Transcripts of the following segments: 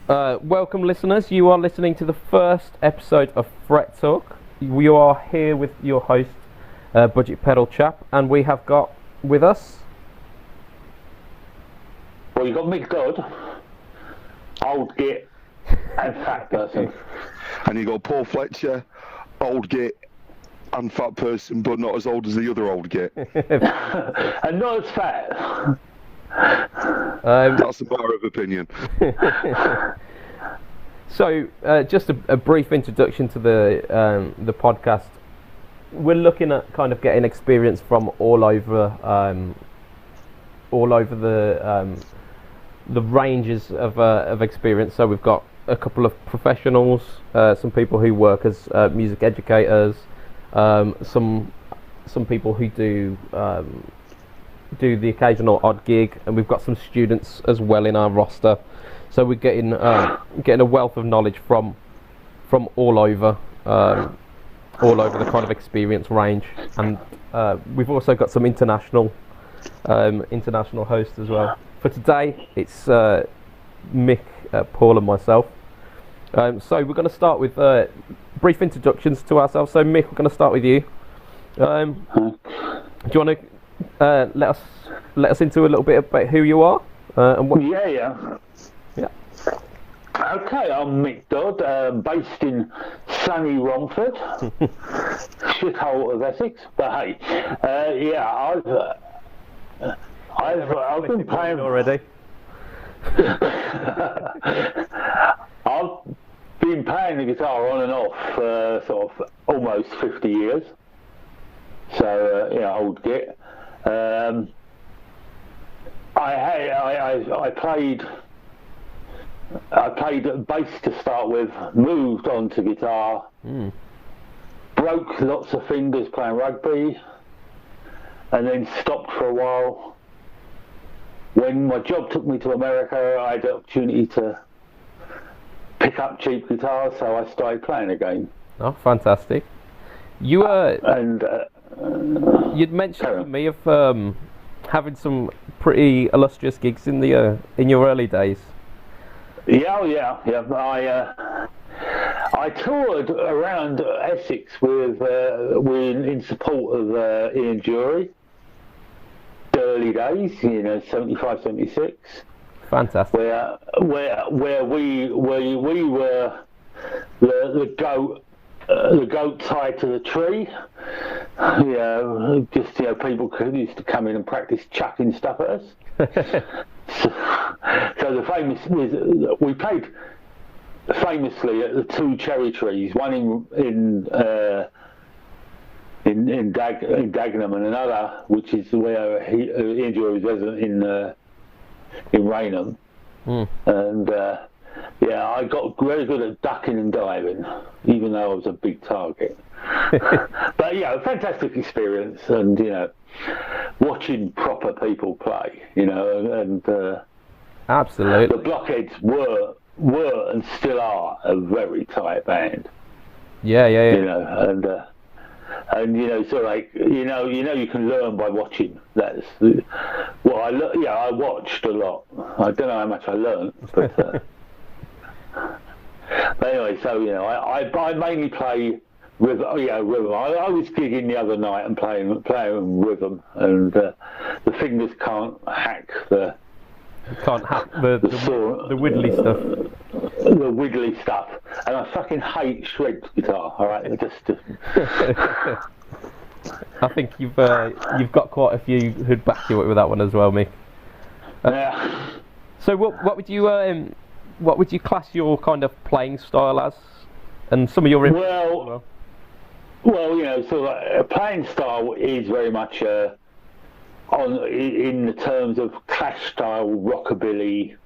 Welcome listeners, you are listening to the first episode of Fret Talk. We are here with your host, BudgetPedalChap, and we have got with us... Well, you've got Mick Dodd, old git, and fat person. And you got Paul Fletcher, old git, and fat person, but not as old as the other old git. And not as fat. That's a matter of opinion. So, just a brief introduction to the podcast. We're looking at kind of getting experience from all over the ranges of experience. So we've got a couple of professionals, some people who work as music educators, some people who do the occasional odd gig, and we've got some students as well in our roster. So we're getting a wealth of knowledge from all over the kind of experience range, and we've also got some international hosts as well. For today, it's Mick, Paul, and myself. So we're going to start with brief introductions to ourselves. So Mick, we're going to start with you. Do you want to let us into a little bit about who you are and what? Yeah. Okay, I'm Mick Dodd, based in sunny Romford, shithole of Essex. But hey, I've been playing already. I've been playing the guitar on and off for sort of almost 50 years. So old git. I played bass to start with, moved on to guitar, broke lots of fingers playing rugby, and then stopped for a while. When my job took me to America, I had the opportunity to pick up cheap guitars, so I started playing again. Oh, fantastic! You'd mentioned to me of having some pretty illustrious gigs in your early days. Yeah. I toured around Essex with in support of Ian Jury. The early days, 75, 76. Fantastic. Where we were the goat tied to the tree. People used to come in and practice chucking stuff at us. So the famous was we played famously at the two cherry trees, one in Dagenham, and another which is where Ian Jury was resident in Raynham. And I got very good at ducking and diving, even though I was a big target. But a fantastic experience, and watching proper people play, and absolutely. The Blockheads were and still are a very tight band. Yeah. So like you can learn by watching. That's what I watched a lot. I don't know how much I learned, but anyway, so I mainly play rhythm. I was gigging the other night and playing rhythm, and the fingers can't hack the widdly stuff. The wiggly stuff, and I fucking hate shred guitar. All right, I think you've got quite a few who'd back you up with that one as well, Mick. Yeah. So what would you class your kind of playing style as, and some of your playing style is very much in the terms of Clash style rockabilly.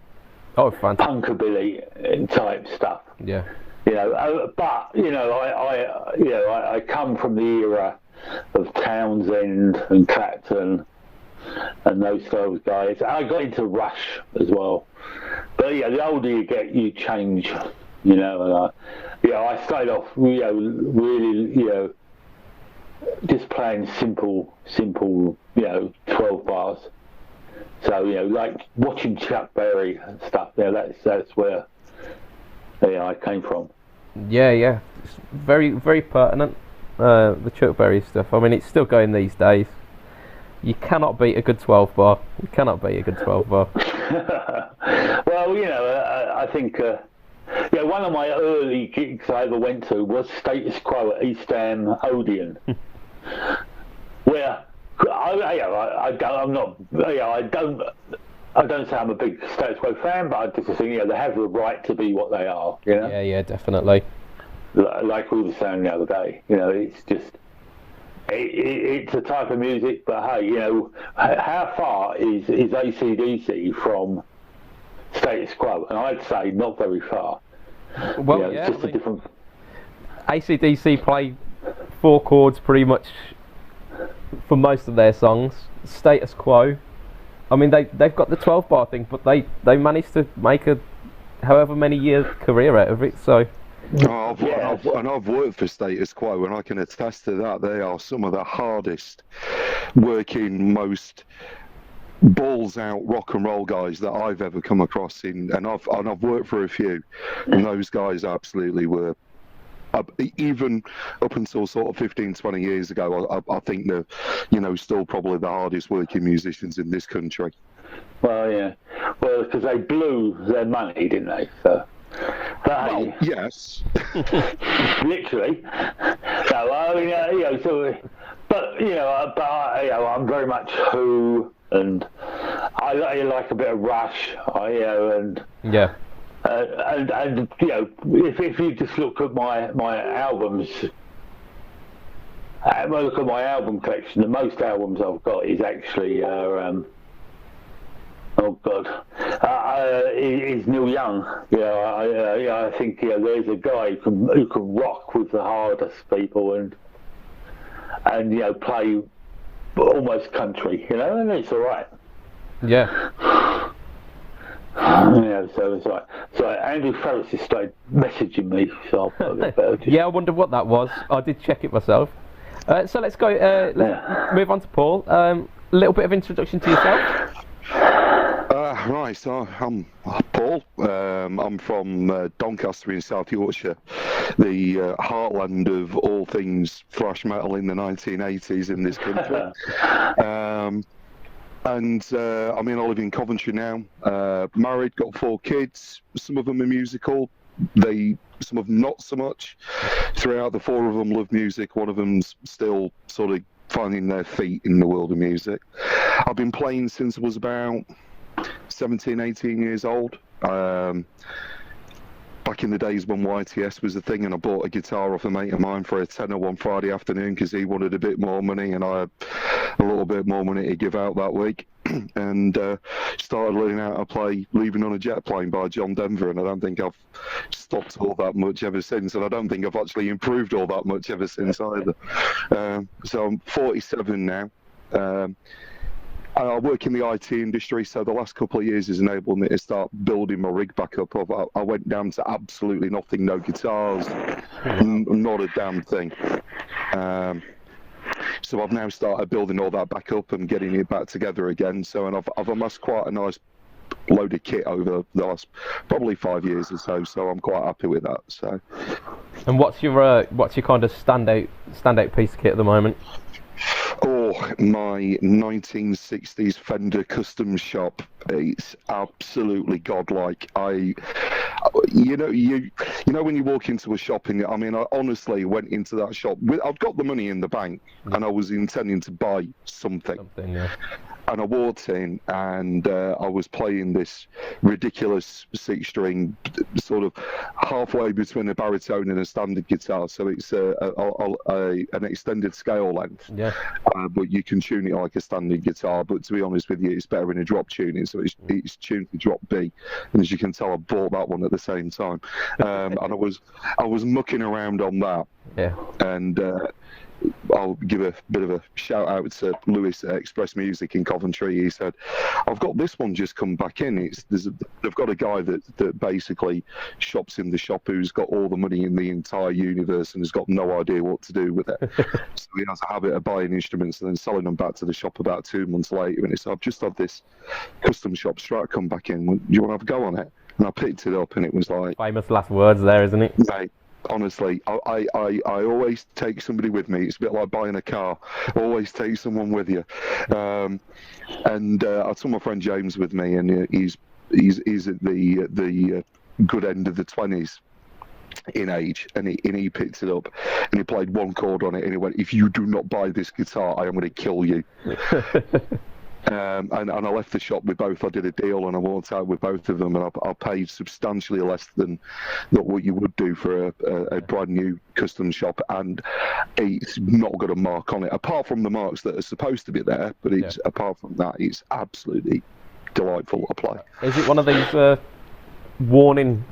Oh, fantastic. Punkabilly type stuff. Yeah. But I come from the era of Townsend and Clapton and those sort of guys. And I got into Rush as well. But the older you get, you change. And I started off, really, just playing simple, 12 bars. So like watching Chuck Berry and stuff. That's where I came from. Yeah. It's very, very pertinent. The Chuck Berry stuff. I mean, it's still going these days. You cannot beat a good 12 bar. You cannot beat a good 12 bar. Well, I think one of my early gigs I ever went to was Status Quo at East Ham Odeon, where I don't say I'm a big Status Quo fan, but I just think they have the right to be what they are. Yeah, definitely. Like we were saying the other day, it's just it's a type of music. But hey, how far is AC/DC from Status Quo? And I'd say not very far. Well, it's just a different. AC/DC play 4 chords pretty much for most of their songs. Status Quo, I mean, they've got the 12 bar thing, but they managed to make a however many year career out of it. So. I've worked for Status Quo, and I can attest to that. They are some of the hardest working, most balls out rock and roll guys that I've ever come across. And I've worked for a few, and those guys absolutely were. Even up until sort of 15, 20 years ago, I think they're, still probably the hardest working musicians in this country. Well, yeah. Well, because they blew their money, didn't they? So. Well, yes. Literally. So, I'm very much Who, and I like a bit of Rush, and yeah. And if you just look at my albums, look at my album collection, the most albums I've got is actually is Neil Young. I think there's a guy who can rock with the hardest people and play almost country, and it's all right. Yeah. So it's like, so Andrew Ferris has started messaging me, so I'll put a bit better. Yeah, I wonder what that was. I did check it myself. So let's go. Let's move on to Paul. A little bit of introduction to yourself. Right, so I'm Paul. I'm from Doncaster in South Yorkshire, the heartland of all things thrash metal in the 1980s in this country. I live in Coventry now. Married, got 4 kids. Some of them are musical. Some of them not so much. Throughout the 4 of them love music. One of them's still sort of finding their feet in the world of music. I've been playing since I was about 17, 18 years old. Back in the days when YTS was a thing, and I bought a guitar off a mate of mine for a tenner one Friday afternoon because he wanted a bit more money and I had a little bit more money to give out that week. And started learning how to play Leaving on a Jet Plane by John Denver, and I don't think I've stopped all that much ever since, and I don't think I've actually improved all that much ever since either. So I'm 47 now. I work in the IT industry, so the last couple of years has enabled me to start building my rig back up. I went down to absolutely nothing, no guitars, not a damn thing. So I've now started building all that back up and getting it back together again. And I've amassed quite a nice load of kit over the last probably 5 years or so. So I'm quite happy with that. So. And what's your kind of standout piece of kit at the moment? Oh, my 1960s Fender custom shop. It's absolutely godlike. You know when you walk into a shop, and I honestly went into that shop I'd got the money in the bank, and I was intending to buy something. Yeah. And I walked in, and I was playing this ridiculous 6-string, sort of halfway between a baritone and a standard guitar. So it's an extended scale length. Yeah. But you can tune it like a standard guitar. But to be honest with you, it's better in a drop tuning. So it's tuned to drop B. And as you can tell, I bought that one at the same time. And I was mucking around on that. Yeah. And I'll give a bit of a shout out to Lewis at Express Music in Coventry. He said, "I've got this one just come back in. They've got a guy that basically shops in the shop who's got all the money in the entire universe and has got no idea what to do with it. So he has a habit of buying instruments and then selling them back to the shop about 2 months later. And he said, I've just had this custom shop Strat come back in. Do you want to have a go on it?" And I picked it up, and it was like, famous last words there, isn't it? mate, honestly, I always take somebody with me. It's a bit like buying a car. Always take someone with you. I took my friend James with me, and he's at the good end of the 20s in age, and he picked it up, and he played one chord on it, and he went, "If you do not buy this guitar, I am going to kill you." And I left the shop with both. I did a deal and I walked out with both of them, and I paid substantially less than what you would do for a brand new custom shop, and it's not got a mark on it apart from the marks that are supposed to be there, but it's apart from that, it's absolutely delightful to play. Is it one of these warning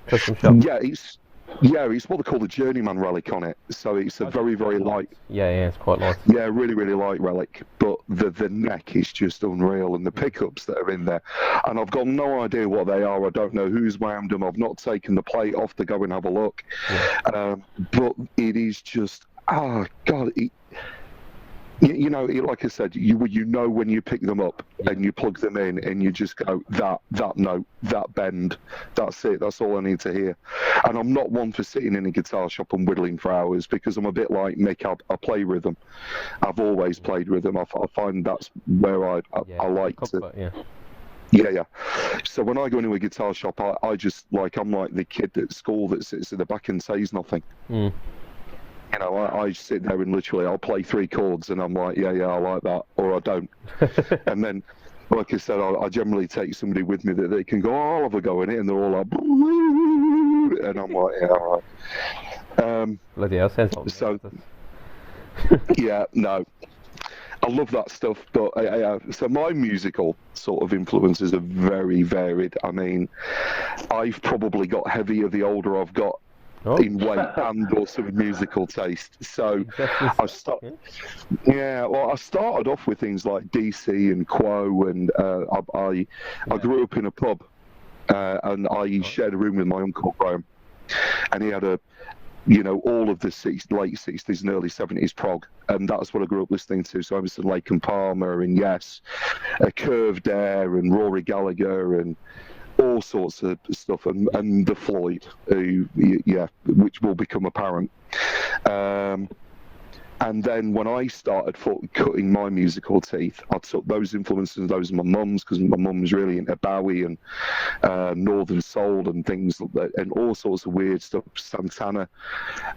custom shops? It's what they call the Journeyman relic on it. So it's a very, very light. Yeah, it's quite light. Yeah, really, really light relic. But the neck is just unreal, and the pickups that are in there. And I've got no idea what they are. I don't know who's wound them. I've not taken the plate off to go and have a look. Yeah. But it is just, God, you know, like I said, you know when you pick them up and you plug them in and you just go, that note, that bend, that's it, that's all I need to hear. And I'm not one for sitting in a guitar shop and whittling for hours, because I'm a bit like Mick. I play rhythm. I've always played rhythm. I find that's where I like comfort, to. Yeah. So when I go into a guitar shop, I just I'm like the kid at school that sits at the back and says nothing. You know, I sit there and literally I'll play 3 chords and I'm like, yeah, I like that, or I don't. And then, like I said, I generally take somebody with me that they can go, I'll have a go in it, and they're all like, and I'm like, yeah, all right. Bloody hell, sounds like so, yeah, no. I love that stuff, but so my musical sort of influences are very varied. I mean, I've probably got heavier the older I've got. In weight and also musical taste. So I started off with things like DC and Quo, and I grew up in a pub, and I shared a room with my uncle Graham, and he had all of the late 60s and early 70s prog, and that's what I grew up listening to. So I was in Lake and Palmer and Yes, Curved Air and Rory Gallagher and all sorts of stuff, and the Floyd, which will become apparent. And then when I started cutting my musical teeth, I took those influences, those of my mum's, because my mum was really into Bowie and Northern Soul and things like that, and all sorts of weird stuff, Santana.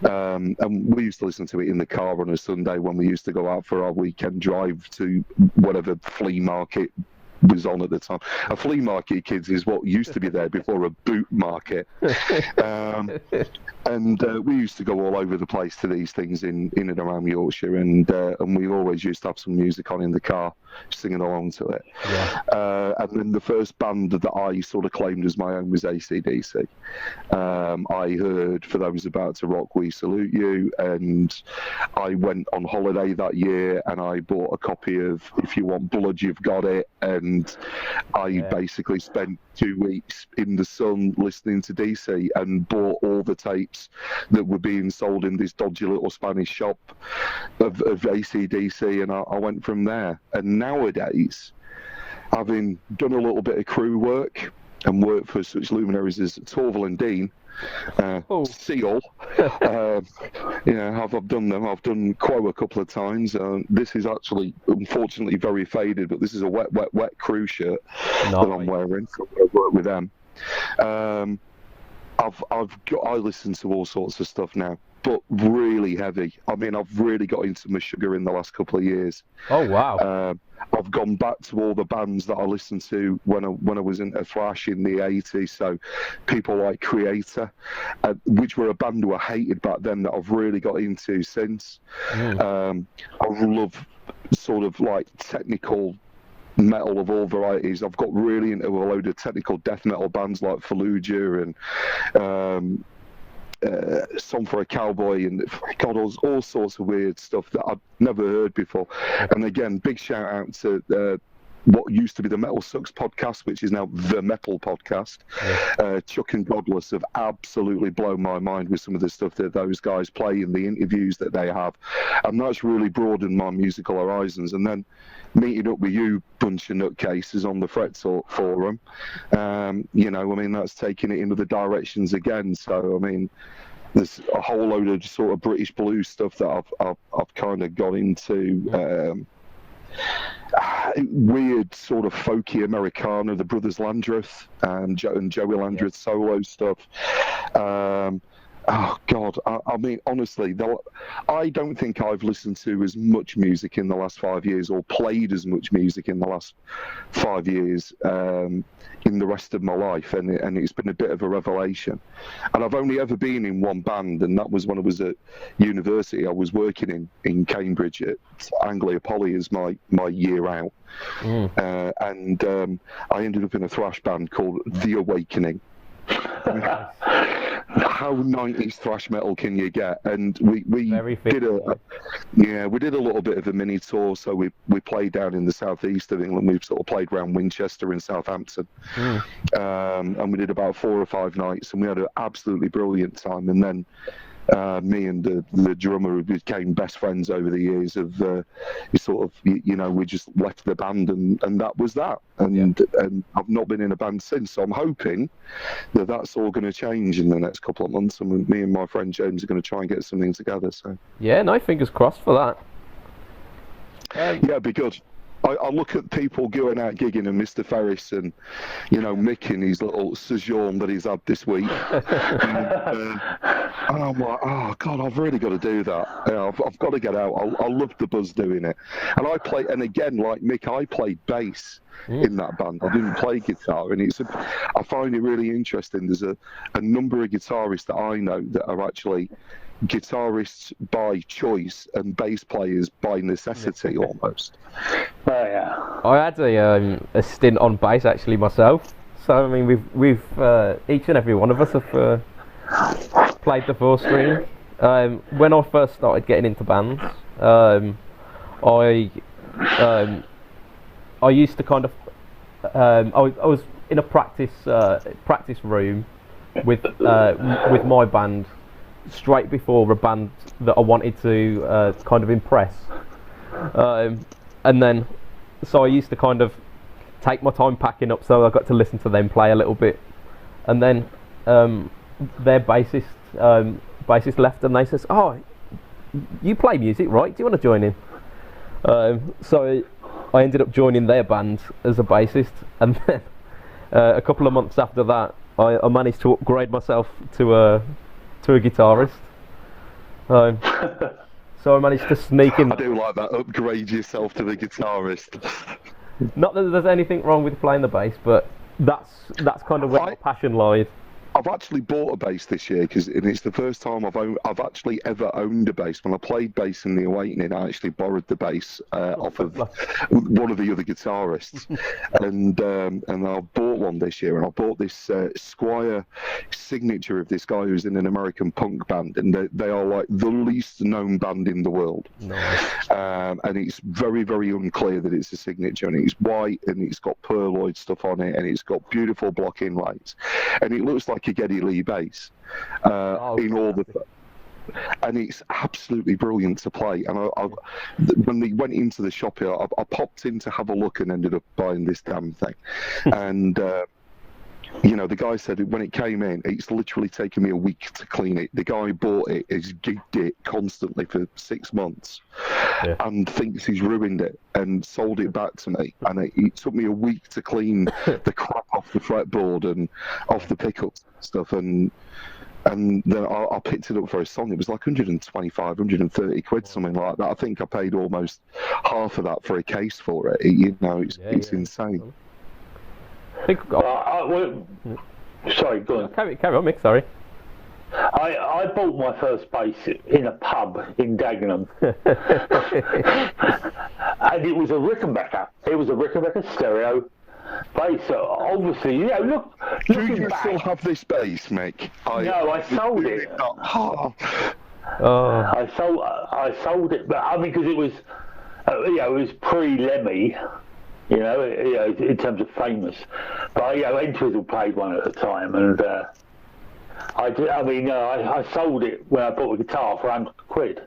And we used to listen to it in the car on a Sunday when we used to go out for our weekend drive to whatever flea market was on at the time. A flea market, kids, is what used to be there before a boot market. And we used to go all over the place to these things in and around Yorkshire, and we always used to have some music on in the car, singing along to it. Yeah. And then the first band that I sort of claimed as my own was AC/DC. I heard For Those About to Rock, We Salute You, and I went on holiday that year and I bought a copy of If You Want Blood, You've Got It, and I basically spent 2 weeks in the sun listening to DC and bought all the tapes that were being sold in this dodgy little Spanish shop of AC/DC, and I went from there. And nowadays, having done a little bit of crew work and worked for such luminaries as Torval and Dean, Seal, I've done them. I've done Quo a couple of times. This is actually, unfortunately, very faded, but this is a wet crew shirt that I'm wearing. So I work with them. I listen to all sorts of stuff now, but really heavy. I mean, I've really got into my sugar in the last couple of years. Oh wow! I've gone back to all the bands that I listened to when I was into thrash in the 80s. So people like Creator, which were a band who I hated back then, that I've really got into since. I love sort of like technical metal of all varieties. I've got really into a load of technical death metal bands like Fallujah and Song for a Cowboy, and God, all sorts of weird stuff that I'd never heard before. And again, big shout out to what used to be the Metal Sucks podcast, which is now the Metal Podcast. Chuck and Godless have absolutely blown my mind with some of the stuff that those guys play and the interviews that they have, and that's really broadened my musical horizons. And then meeting up with you bunch of nutcases on the Fret Talk forum, you know, I mean, that's taking it into the directions again. So I mean, there's a whole load of sort of British blues stuff that I've kind of got into. Weird sort of folky Americana, the Brothers Landreth and Joey Landreth solo stuff. Oh God, I mean, honestly, I don't think I've listened to as much music in the last 5 years, or played as much music in the last 5 years, in the rest of my life, and it's been a bit of a revelation. And I've only ever been in one band, and that was when I was at university. I was working in Cambridge at Anglia Poly as my year out, and I ended up in a thrash band called The Awakening. How 90s thrash metal can you get? And we did a little bit of a mini tour. So we played down in the southeast of England. We sort of played around Winchester and Southampton, and we did about 4 or 5 nights, and we had an absolutely brilliant time. And then me and the drummer, who became best friends over the years, we just left the band, and that was that. And I've not been in a band since. So I'm hoping that that's all going to change in the next couple of months, and me and my friend James are going to try and get something together. So no, fingers crossed for that. Yeah, it'd be good. I look at people going out gigging, and Mr. Ferris, and Mick and his little sojourn that he's had this week. And I'm like, oh God, I've really got to do that. I've got to get out. I love the buzz doing it. And and again, like Mick, I played bass in that band. I didn't play guitar, and I find it really interesting. There's a number of guitarists that I know that are actually guitarists by choice and bass players by necessity, almost. Oh yeah. I had a stint on bass actually myself. So I mean, we've each and every one of us have played the 4-string. When I first started getting into bands, I used to kind of I was in a practice room with my band straight before a band that I wanted to kind of impress, and then so I used to kind of take my time packing up, so I got to listen to them play a little bit, and then their bassist left, and they says, "Oh, you play music, right? Do you want to join in?" So I ended up joining their band as a bassist, and then a couple of months after that, I managed to upgrade myself to a guitarist. So I managed to sneak in. I do like that. Upgrade yourself to the guitarist. Not that there's anything wrong with playing the bass, but that's kind of where my passion lied. I've actually bought a bass this year, and it's the first time I've actually ever owned a bass. When I played bass in The Awakening, I actually borrowed the bass off of one of the other guitarists, and I bought one this year. And I bought this Squire signature of this guy who's in an American punk band, and they are like the least known band in the world. Nice. And it's very, very unclear that it's a signature, and it's white, and it's got pearloid stuff on it, and it's got beautiful block inlays, and it looks like a Geddy Lee bass in all the, and it's absolutely brilliant to play. And when we went into the shop here, I popped in to have a look and ended up buying this damn thing. And the guy said when it came in, it's literally taken me a week to clean it. The guy bought it, has gigged it constantly for 6 months, and thinks he's ruined it, and sold it back to me. And it took me a week to clean the crap off the fretboard and off the pickups and stuff. And then I picked it up for a song. It was like 125, 130 quid, something like that. I think I paid almost half of that for a case for it. It's insane. Sorry, go on. Carry on, Mick, sorry. I bought my first bass in a pub in Dagenham. And it was a Rickenbacker. It was a Rickenbacker stereo. bass. Obviously, Do looking you back. still have this bass, Mick? No, I sold it. I sold it, but I mean, because it was, it was pre-Lemmy, in terms of famous. But Entwistle played one at the time, and I sold it when I bought a guitar for £100.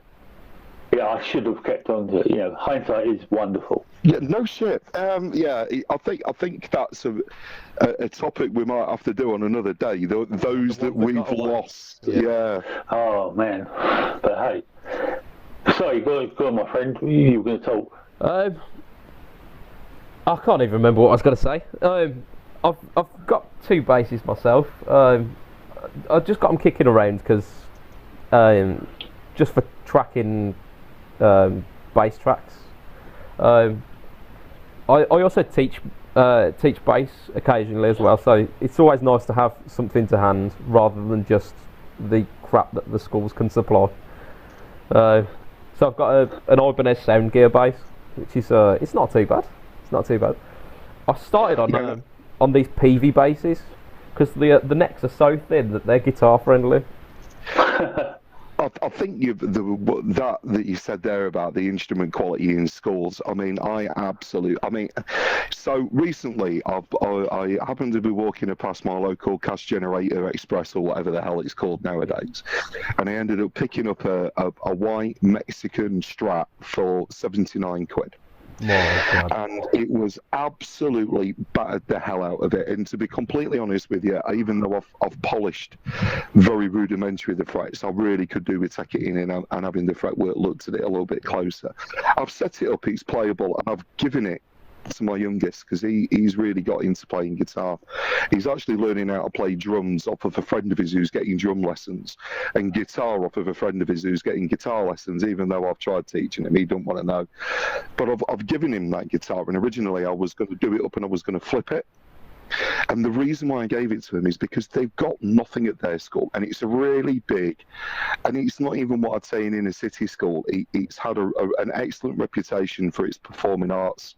Yeah, I should have kept on to it. Hindsight is wonderful. Yeah, no shit. I think that's a topic we might have to do on another day. Those that we've lost. Yeah. Oh man, but hey, sorry, go on, my friend. You were going to talk. I can't even remember what I was going to say. I've got 2 basses myself. I just got them kicking around because just for tracking bass tracks. I also teach bass occasionally as well, so it's always nice to have something to hand rather than just the crap that the schools can supply. So I've got an Ibanez Sound Gear bass, which is it's not too bad. It's not too bad. I started on these PV basses because the necks are so thin that they're guitar friendly. I think that you said there about the instrument quality in schools. I mean, so recently I happened to be walking past my local cash generator express or whatever the hell it's called nowadays, and I ended up picking up a white Mexican Strat for £79. And it was absolutely battered the hell out of it. And to be completely honest with you, even though I've polished very rudimentary the frets, I really could do with taking it in and having the fretwork looked at it a little bit closer. I've set it up, it's playable, and I've given it to my youngest because he's really got into playing guitar. He's actually learning how to play drums off of a friend of his who's getting drum lessons, and guitar off of a friend of his who's getting guitar lessons, even though I've tried teaching him. He don't want to know. But I've given him that guitar, and originally I was going to do it up and I was going to flip it. And the reason why I gave it to him is because they've got nothing at their school, and it's really big, and it's not even what I'd say in inner city school. It's had an excellent reputation for its performing arts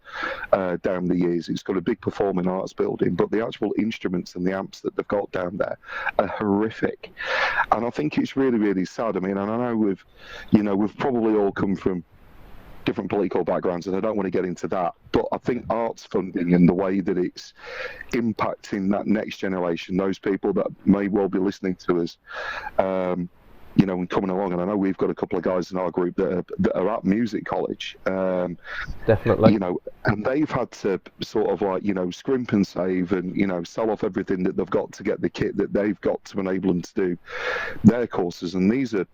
down the years. It's got a big performing arts building, but the actual instruments and the amps that they've got down there are horrific, and I think it's really, really sad. I mean, and I know we've probably all come from different political backgrounds, and I don't want to get into that, but I think arts funding and the way that it's impacting that next generation, those people that may well be listening to us, and coming along, and I know we've got a couple of guys in our group that are at music college, definitely, and they've had to sort of scrimp and save and sell off everything that they've got to get the kit that they've got to enable them to do their courses, and these are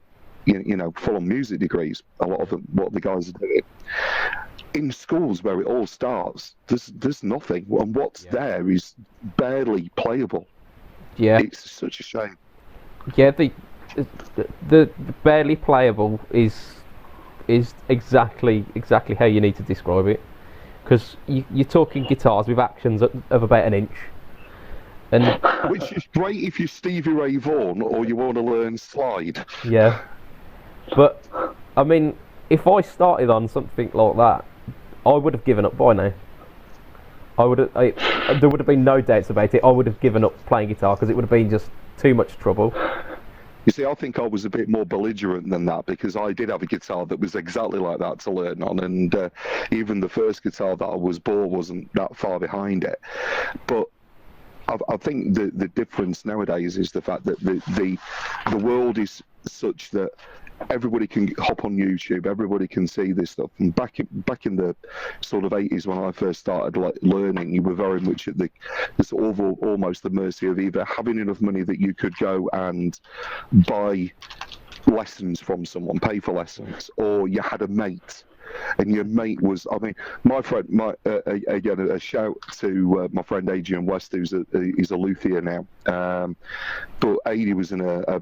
full-on music degrees, a lot of them, what the guys are doing. In schools where it all starts, there's nothing, and what's there is barely playable. Yeah. It's such a shame. Yeah, the barely playable is exactly how you need to describe it, because you're talking guitars with actions of about an inch. And which is great if you're Stevie Ray Vaughan or you want to learn slide. Yeah. But, I mean, if I started on something like that, I would have given up by now. There would have been no doubts about it. I would have given up playing guitar because it would have been just too much trouble. You see, I think I was a bit more belligerent than that because I did have a guitar that was exactly like that to learn on, and even the first guitar that I was bought wasn't that far behind it. But I think the difference nowadays is the fact that the world is such that everybody can hop on YouTube, everybody can see this stuff. And back in the sort of 80s when I first started learning, you were very much at almost the mercy of either having enough money that you could go and buy lessons from someone, pay for lessons, or you had a mate. And your mate was, I mean, my friend, again, a shout to my friend Adrian West, he's a luthier now. But Adi was in a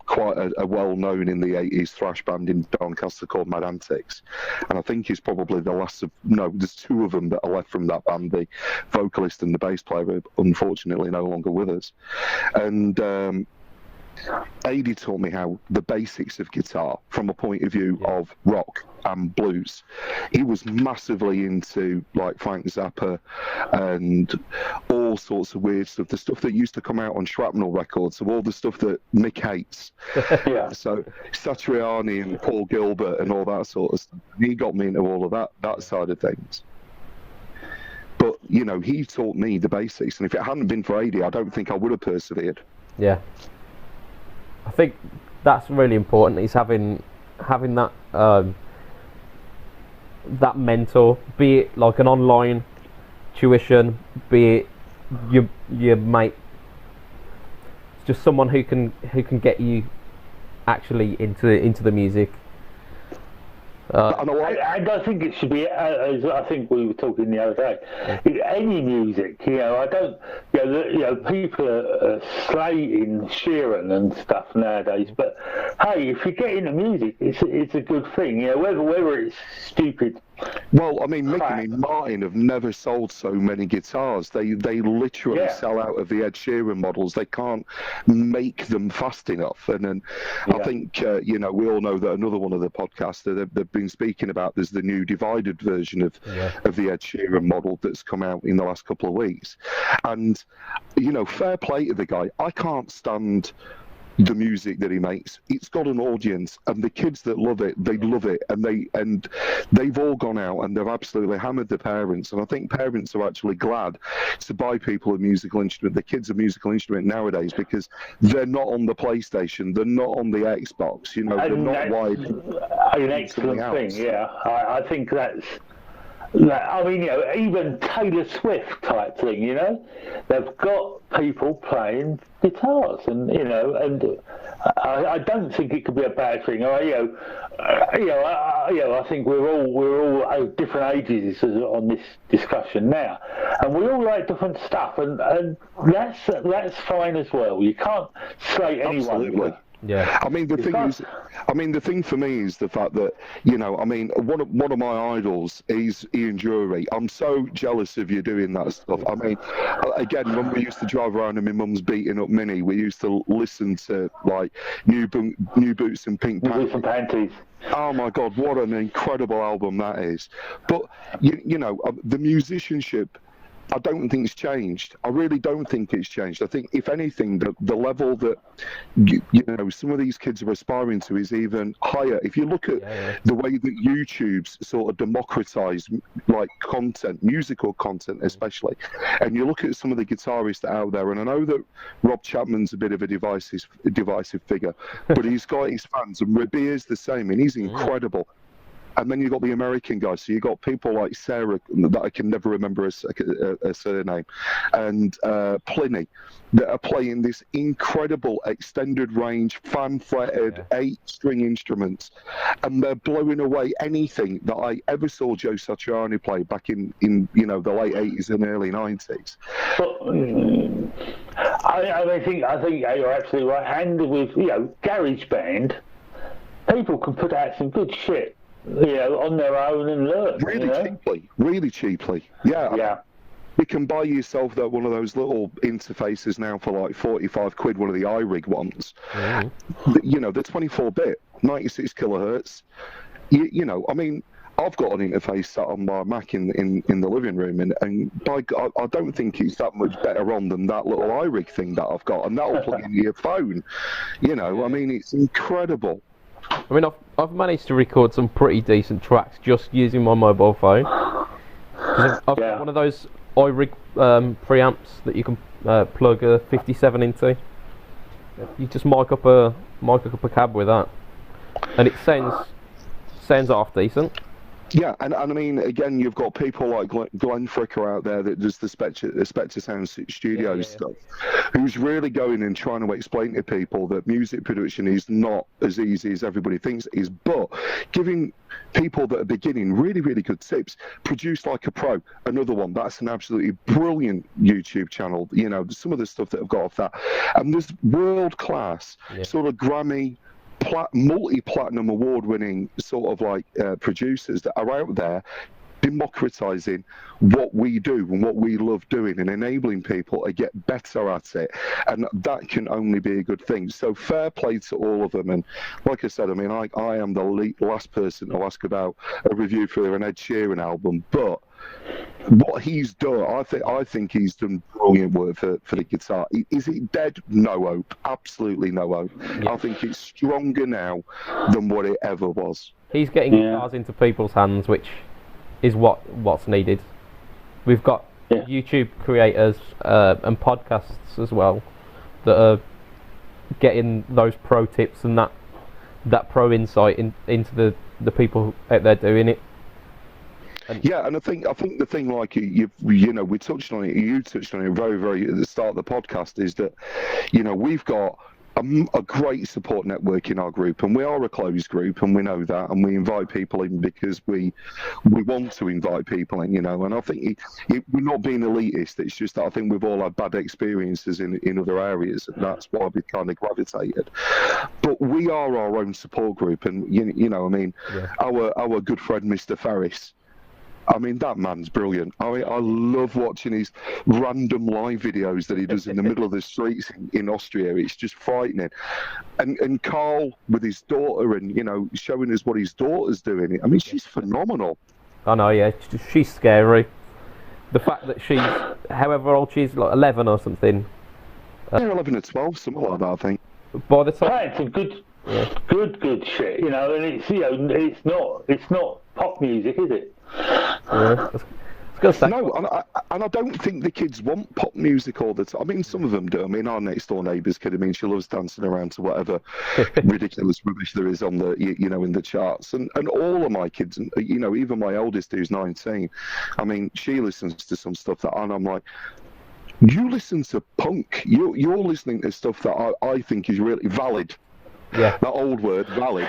quite a well-known in the 80s thrash band in Doncaster called Mad Antics. And I think he's probably the last of, no, there's 2 of them that are left from that band. The vocalist and the bass player are unfortunately no longer with us. And Adi taught me how the basics of guitar from a point of view of rock and blues. He was massively into like Frank Zappa and all sorts of weird stuff, the stuff that used to come out on Shrapnel records, so all the stuff that Mick hates. So Satriani and Paul Gilbert and all that sort of stuff. He got me into all of that side of things. But, you know, he taught me the basics, and if it hadn't been for Adi, I don't think I would have persevered. Yeah. I think that's really important. Is having that that mentor, be it like an online tuition, be it your mate, just someone who can get you actually into the music. And I think it should be, as I think we were talking the other day, any music. You know, I don't. You know, people are slating Sheeran and stuff nowadays. But hey, if you get into music, it's a good thing. You know, whether it's stupid. Well, I mean, Mick and Martin have never sold so many guitars. They literally sell out of the Ed Sheeran models. They can't make them fast enough. And then I think, you know, we all know that another one of the podcasts that they've been speaking about, there's the new divided version of the Ed Sheeran model that's come out in the last couple of weeks. And, you know, fair play to the guy. I can't stand the music that he makes. It's got an audience, and the kids that love it, they love it, and they've all gone out and they've absolutely hammered the parents. And I think parents are actually glad to buy people a musical instrument, the kids a musical instrument nowadays, because they're not on the PlayStation, they're not on the Xbox, you know, they're not wide. An excellent thing, yeah. I think that's. I mean, you know, even Taylor Swift type thing, you know, they've got people playing guitars, and you know, and I don't think it could be a bad thing. I think we're all at different ages on this discussion now, and we all like different stuff, and that's fine as well. You can't slate anyone. Absolutely. Yeah. I mean, the thing for me is the fact that, you know, I mean, one of my idols is Ian Dury. I'm so jealous of you doing that stuff. I mean, again, when we used to drive around in my mum's beating up Mini, we used to listen to like New Boots and Pink Panties. Oh my God, what an incredible album that is. But you know, the musicianship, I don't think it's changed. I really don't think it's changed. I think, if anything, the level that you know some of these kids are aspiring to is even higher. If you look at the way that YouTube's sort of democratized like content, musical content especially, and you look at some of the guitarists out there, and I know that Rob Chapman's a bit of a divisive figure, but he's got his fans, and Rabeer's the same, and he's incredible. And then you've got the American guys. So you've got people like Sarah, that I can never remember a surname, and Pliny, that are playing this incredible extended range, fan-fretted, 8-string instruments. And they're blowing away anything that I ever saw Joe Satriani play back in you know, the late 80s and early 90s. I think you're absolutely right. And with, you know, GarageBand, people can put out some good shit, you know, on their own and learn. Really cheaply. Yeah. You can buy yourself one of those little interfaces now for like 45 quid, one of the iRig ones. You know, they're 24-bit, 96 kilohertz. You know, I mean, I've got an interface set on my Mac in the living room, and by God, I don't think it's that much better on than that little iRig thing that I've got, and that'll plug into your phone. You know, I mean, it's incredible. I mean, I've managed to record some pretty decent tracks just using my mobile phone. I've got one of those iRig preamps that you can plug a 57 into. You just mic up a cab with that, and it sounds half decent. Yeah, and I mean, again, you've got people like Glenn Fricker out there that does the Spectre Sound Studios stuff, who's really going and trying to explain to people that music production is not as easy as everybody thinks it is, but giving people that are beginning really, really good tips. Produce Like a Pro, another one. That's an absolutely brilliant YouTube channel. You know, some of the stuff that I've got off that. And there's world-class sort of Grammy, multi-platinum award-winning sort of like producers that are out there democratizing what we do and what we love doing and enabling people to get better at it. And that can only be a good thing. So fair play to all of them. And like I said, I mean, I am the last person to ask about a review for an Ed Sheeran album, but what he's done, I think he's done brilliant work for the guitar. Is it dead? No hope. Absolutely no hope. Yeah. I think it's stronger now than what it ever was. He's getting guitars into people's hands, which is what's needed. We've got YouTube creators and podcasts as well that are getting those pro tips and that pro insight into the people out there doing it. And I think the thing, like you know, we touched on it. You touched on it very, very at the start of the podcast. Is that, you know, we've got a great support network in our group, and we are a closed group, and we know that, and we invite people in because we want to invite people in, you know. And I think we're not being elitist. It's just that I think we've all had bad experiences in other areas, and that's why we've kind of gravitated. But we are our own support group, and you know, I mean, our good friend Mr. Ferris. I mean, that man's brilliant. I mean, I love watching his random live videos that he does in the middle of the streets in Austria. It's just frightening. And Carl with his daughter, and, you know, showing us what his daughter's doing. I mean, she's phenomenal. I know, yeah. She's scary. The fact that she's, however old she is, like 11 or something. 11 or 12, something like that, I think. By the time... Right, it's good shit, you know, and it's, you know, it's not pop music, is it? Yeah. No, and I don't think the kids want pop music all the time. I mean, some of them do. I mean, our next door neighbour's kid, I mean, she loves dancing around to whatever ridiculous rubbish there is on the, you know, in the charts. And all of my kids, you know, even my eldest, who's 19, I mean, she listens to some stuff and I'm like, you listen to punk. You're listening to stuff that I think is really valid. Yeah. That old word, valid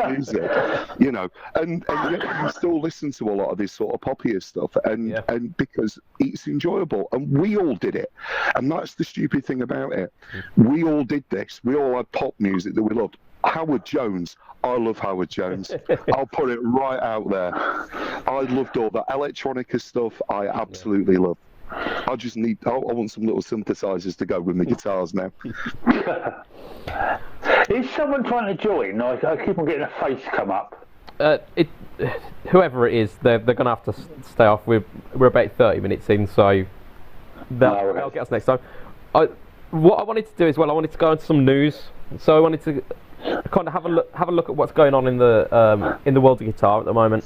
music, you know, and yet you still listen to a lot of this sort of poppier stuff, and because it's enjoyable, and we all did it, and that's the stupid thing about it. We all did this. We all had pop music that we loved. Howard Jones, I love Howard Jones. I'll put it right out there. I loved all that electronica stuff. I absolutely love. I want some little synthesizers to go with my guitars now. Is someone trying to join? I keep on getting a face come up. Whoever it is, they're going to have to stay off. We're about 30 minutes in, so they'll get us next time. What I wanted to do as well, I wanted to go into some news. So I wanted to kind of have a look at what's going on in the world of guitar at the moment,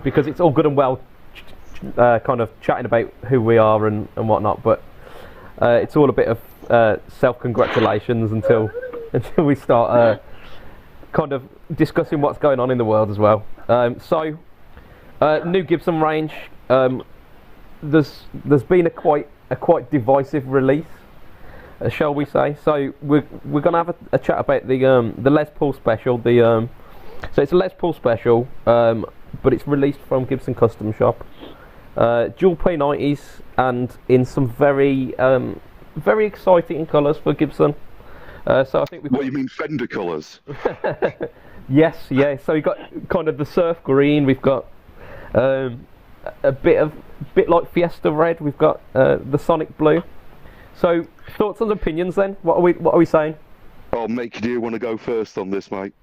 because it's all good and well kind of chatting about who we are and whatnot, but it's all a bit of self-congratulations until we start kind of discussing what's going on in the world as well. So new Gibson range. There's been a quite divisive release, shall we say? So we're gonna have a chat about the Les Paul Special. So it's a Les Paul Special, but it's released from Gibson Custom Shop. Dual P90s and in some very exciting colours for Gibson. So I think we've. What you mean, Fender colours? Yes, yeah. So we've got kind of the surf green. We've got a bit like Fiesta red. We've got the Sonic blue. So thoughts and opinions then? What are we saying? Oh, Mick, do you want to go first on this, mate?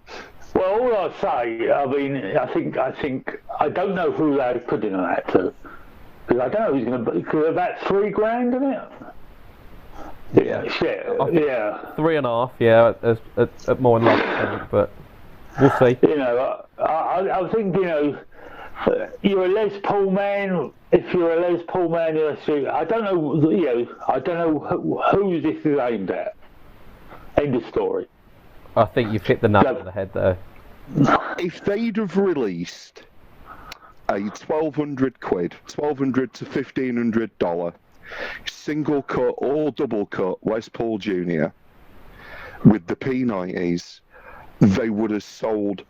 Well, all I'll say, I mean, I think I don't know who they're putting on that to, because I don't know who's going to. Because about $3,000, isn't it? Yeah, shit. Yeah. 3.5. Yeah, at more than likely, but we'll see. You know, I think, you know, you're a Les Paul man. If you're a Les Paul man, I don't know. You know, I don't know who this is aimed at. End of story. I think you've hit the nail on the head there. If they'd have released a £1,200 to $1,500 single cut or double cut Les Paul Jr. with the P90s, they would have sold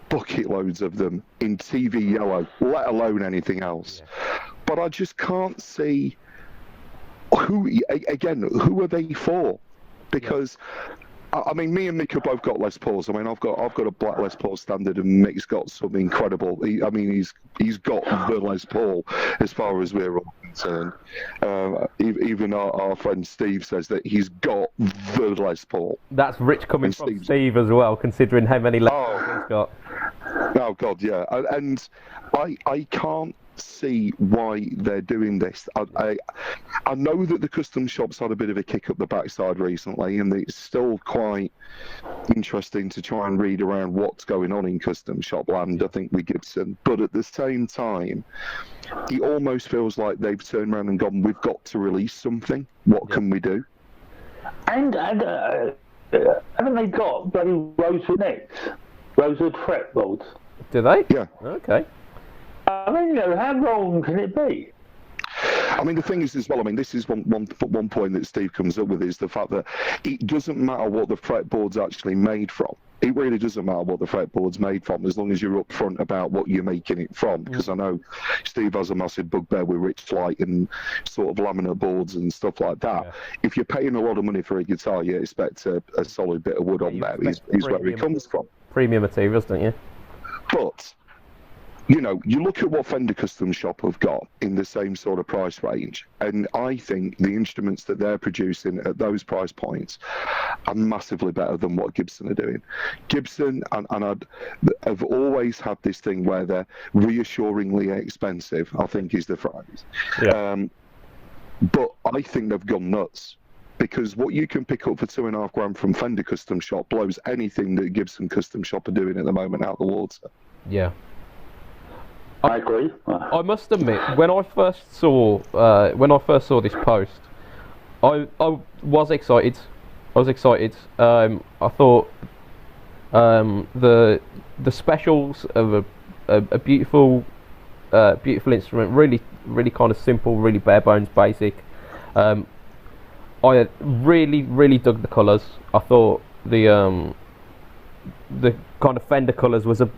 bucket loads of them in TV yellow, let alone anything else. Yeah. But I just can't see who are they for? Because I mean, me and Mick have both got Les Pauls. I mean, I've got a black Les Paul standard, and Mick's got some incredible. He's got the Les Paul as far as we're all concerned. Even our friend Steve says that he's got the Les Paul. That's rich coming from Steve as well, considering how many Les Pauls he's got. Oh God, yeah, and I can't see why they're doing this. I know that the custom shops had a bit of a kick up the backside recently, and it's still quite interesting to try and read around what's going on in custom shop land, I think, with Gibson. But at the same time, it almost feels like they've turned around and gone, we've got to release something. What can we do? And haven't they got bloody rosewood necks? Rosewood fretboards? Do they? Yeah. Okay. I mean, how wrong can it be? I mean, the thing is as well, I mean, this is one point that Steve comes up with, is the fact that it doesn't matter what the fretboard's actually made from. It really doesn't matter what the fretboard's made from, as long as you're upfront about what you're making it from. Because I know Steve has a massive bugbear with rich light and sort of laminate boards and stuff like that. Yeah. If you're paying a lot of money for a guitar, you expect a solid bit of wood on there. Is where it comes from. Premium materials, don't you? But you know, you look at what Fender Custom Shop have got in the same sort of price range, and I think the instruments that they're producing at those price points are massively better than what Gibson are doing. Gibson have always had this thing where they're reassuringly expensive, I think is the phrase. Yeah. But I think they've gone nuts, because what you can pick up for $2.5 grand from Fender Custom Shop blows anything that Gibson Custom Shop are doing at the moment out the water. Yeah. I agree. I must admit, when I first saw this post, I was excited. I thought the specials of a beautiful instrument, really kind of simple, really bare bones, basic. I really dug the colours. I thought the kind of Fender colours was a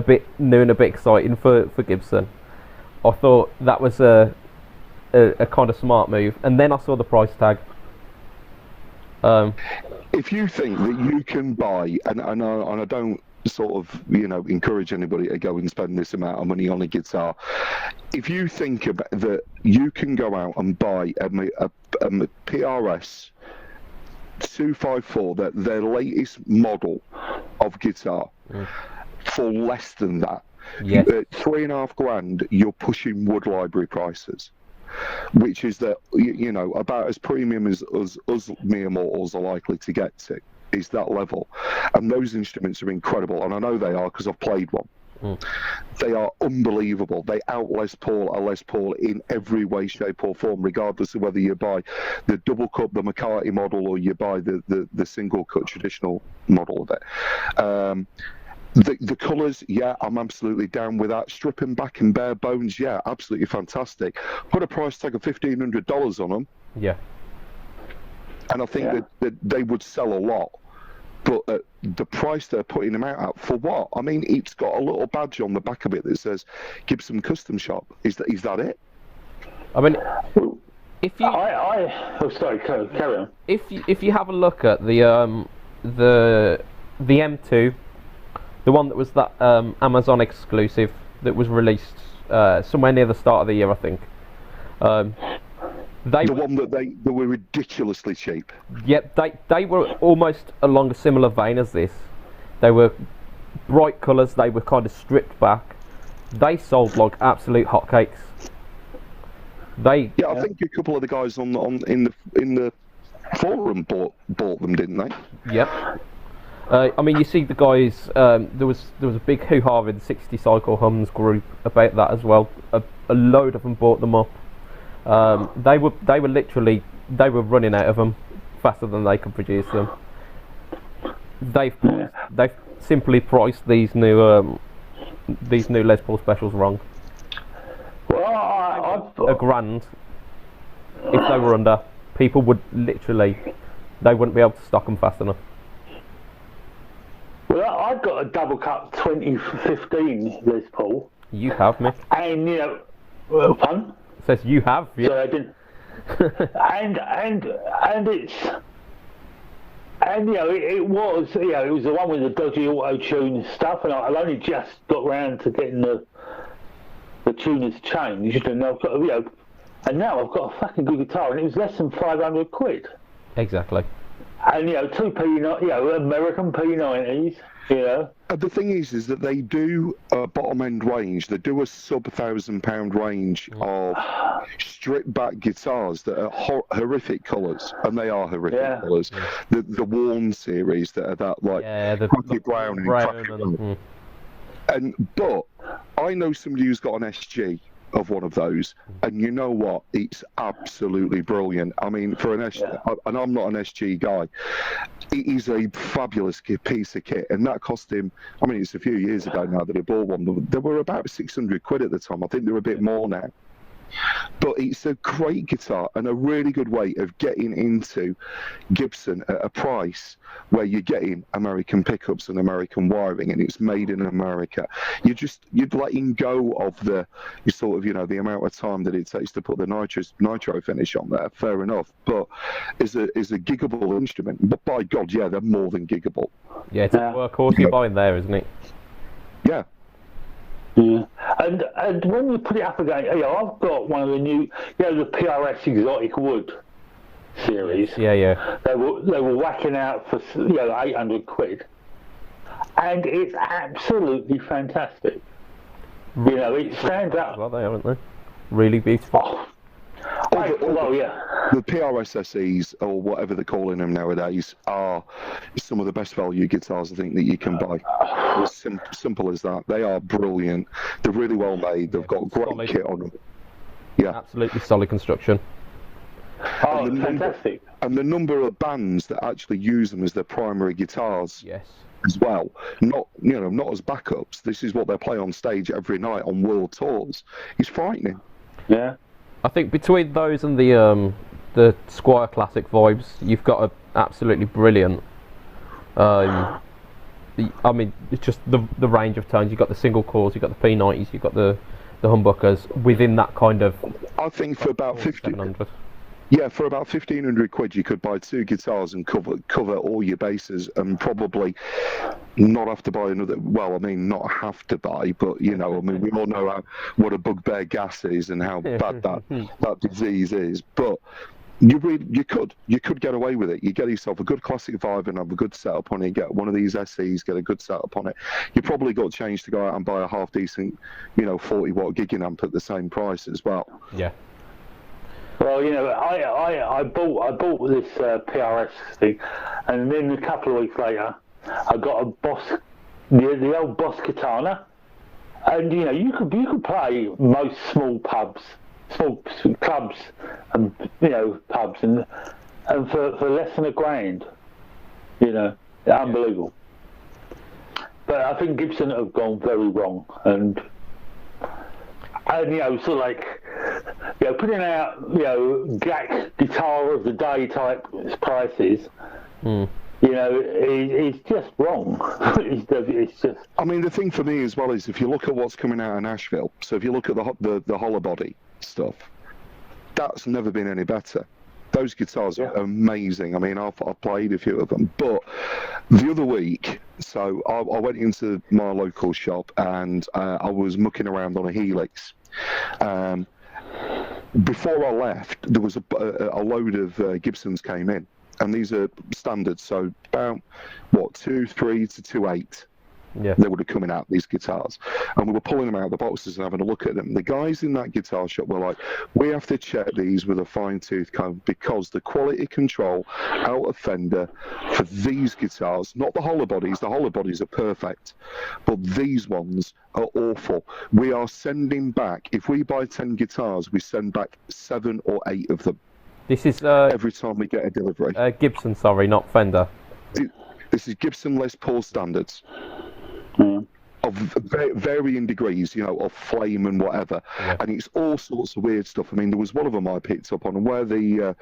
bit new and a bit exciting for Gibson. I thought that was a kind of smart move, and then I saw the price tag. If you think that you can buy, and I don't sort of, you know, encourage anybody to go and spend this amount of money on a guitar, if you think about that, you can go out and buy a PRS 254, their latest model of guitar, for less than that. Yes. At $3.5 grand, you're pushing wood library prices, which is that, you know, about as premium as us mere mortals are likely to get to, is that level. And those instruments are incredible, and I know they are because I've played one. They are unbelievable. They out Les Paul a Les Paul in every way, shape or form, regardless of whether you buy the double cut, the McCarthy model, or you buy the single cut traditional model of it. The colours, yeah, I'm absolutely down with that. Stripping back and bare bones, yeah, absolutely fantastic. Put a price tag of $1,500 on them. Yeah. And I think that they would sell a lot. But the price they're putting them out at, for what? I mean, it's got a little badge on the back of it that says Gibson Custom Shop. Is that it? I mean, if you... oh, sorry, carry on. If you have a look at the M2, the one that was that Amazon exclusive that was released somewhere near the start of the year, I think. The one that they were ridiculously cheap. Yep, they were almost along a similar vein as this. They were bright colours. They were kind of stripped back. They sold like absolute hotcakes. I think a couple of the guys in the forum bought them, didn't they? Yep. I mean, you see the guys. There was a big hoo-ha in the 60 Cycle Hums group about that as well. A load of them bought them up. They were literally running out of them faster than they could produce them. They've simply priced these new Les Paul specials wrong. Well, $1 grand. If they were under, people would literally, they wouldn't be able to stock them fast enough. Well, I've got a double cut 2015 Les Paul. You have, Mick. And you know, pardon? It says you have, yeah. So I didn't. and And it was it was the one with the dodgy auto-tune stuff, and I only just got round to getting the tuners changed, and I've got and now I've got a fucking good guitar, and it was less than 500 quid. Exactly. And two American P90s, The thing is that they do a bottom end range. They do a sub £1,000 range of stripped back guitars that are horrific colours, and they are horrific colours. The Worn series that are that like cracky brown and cracky but I know somebody who's got an SG of one of those, and you know what? It's absolutely brilliant. I mean, for an SG, and I'm not an SG guy, it is a fabulous piece of kit, and that cost him, I mean, it's a few years ago now that he bought one. They were about 600 quid at the time. I think they're a bit more now. But it's a great guitar and a really good way of getting into Gibson at a price where you're getting American pickups and American wiring, and it's made in America. You're letting go of the the amount of time that it takes to put the nitro finish on there. Fair enough, but is a giggable instrument. But by God, yeah, they're more than giggable. Yeah, it's a workhorse you're buying there, isn't it? Yeah. Yeah, and when you put it up again, I've got one of the new, the PRS Exotic Wood series. Yeah. They were whacking out for 800 quid, and it's absolutely fantastic. It stands up. Well, they aren't they? Really beautiful. The PRS SEs, or whatever they're calling them nowadays, are some of the best value guitars I think that you can buy. It's simple as that. They are brilliant. They're really well made. They've got great kit on them. Yeah, absolutely solid construction. Oh, fantastic! And the number of bands that actually use them as their primary guitars. Yes. As well, not as backups. This is what they play on stage every night on world tours. It's frightening. Yeah. I think between those and the Squire Classic vibes, you've got a absolutely brilliant. I mean, it's just the range of tones. You've got the single cores, you've got the P90s, you've got the humbuckers within that kind of. I think for about 700. Yeah, for about 1,500 quid, you could buy 2 guitars and cover all your bases, and probably not have to buy another. Well, I mean, not have to buy, but we all know what a bugbear gas is and how bad that disease is. But you could get away with it. You get yourself a good classic vibe and have a good setup on it. Get one of these SEs, get a good setup on it. You probably got change to go out and buy a half decent, 40-watt gigging amp at the same price as well. Yeah. Well, I bought this PRS thing, and then a couple of weeks later, I got a Boss, the old Boss Katana, and you could play most small clubs, and pubs, and for less than £1,000, unbelievable. But I think Gibson have gone very wrong, and sort of like, putting out, GAC guitar of the day type prices, it's just wrong. It's just. I mean, the thing for me as well is if you look at what's coming out of Nashville, so if you look at the hollow body stuff, that's never been any better. Those guitars are amazing. I mean, I've played a few of them. But the other week, so I went into my local shop and I was mucking around on a Helix. Before I left, there was a load of Gibsons came in. And these are standards, so about, 2.3 to 2.8. Yeah. They would have coming out, these guitars. And we were pulling them out of the boxes and having a look at them. The guys in that guitar shop were like, we have to check these with a fine-tooth comb because the quality control out of Fender for these guitars, not the hollow bodies are perfect, but these ones are awful. We are sending back, if we buy 10 guitars, we send back 7 or 8 of them. This is every time we get a delivery. Gibson, sorry, not Fender. This is Gibson Les Paul standards. Of varying degrees, of flame and whatever, and it's all sorts of weird stuff. I mean, there was one of them I picked up on where the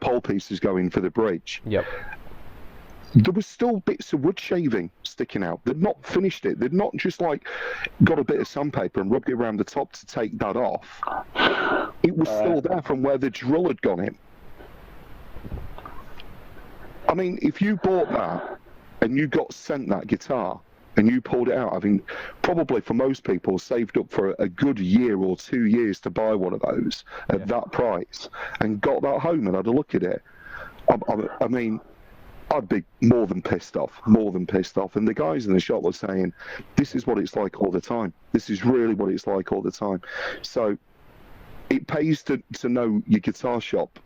pole piece is going for the bridge. Yep. There was still bits of wood shaving sticking out. They'd not finished it. They'd not just got a bit of sandpaper and rubbed it around the top to take that off. It was still there from where the drill had gone in. I mean, if you bought that and you got sent that guitar and you pulled it out, I mean, probably for most people, saved up for a good year or 2 years to buy one of those at that price and got that home and had a look at it. I mean, I'd be more than pissed off. And the guys in the shop were saying, this is what it's like all the time. This is really what it's like all the time. So it pays to know your guitar shop.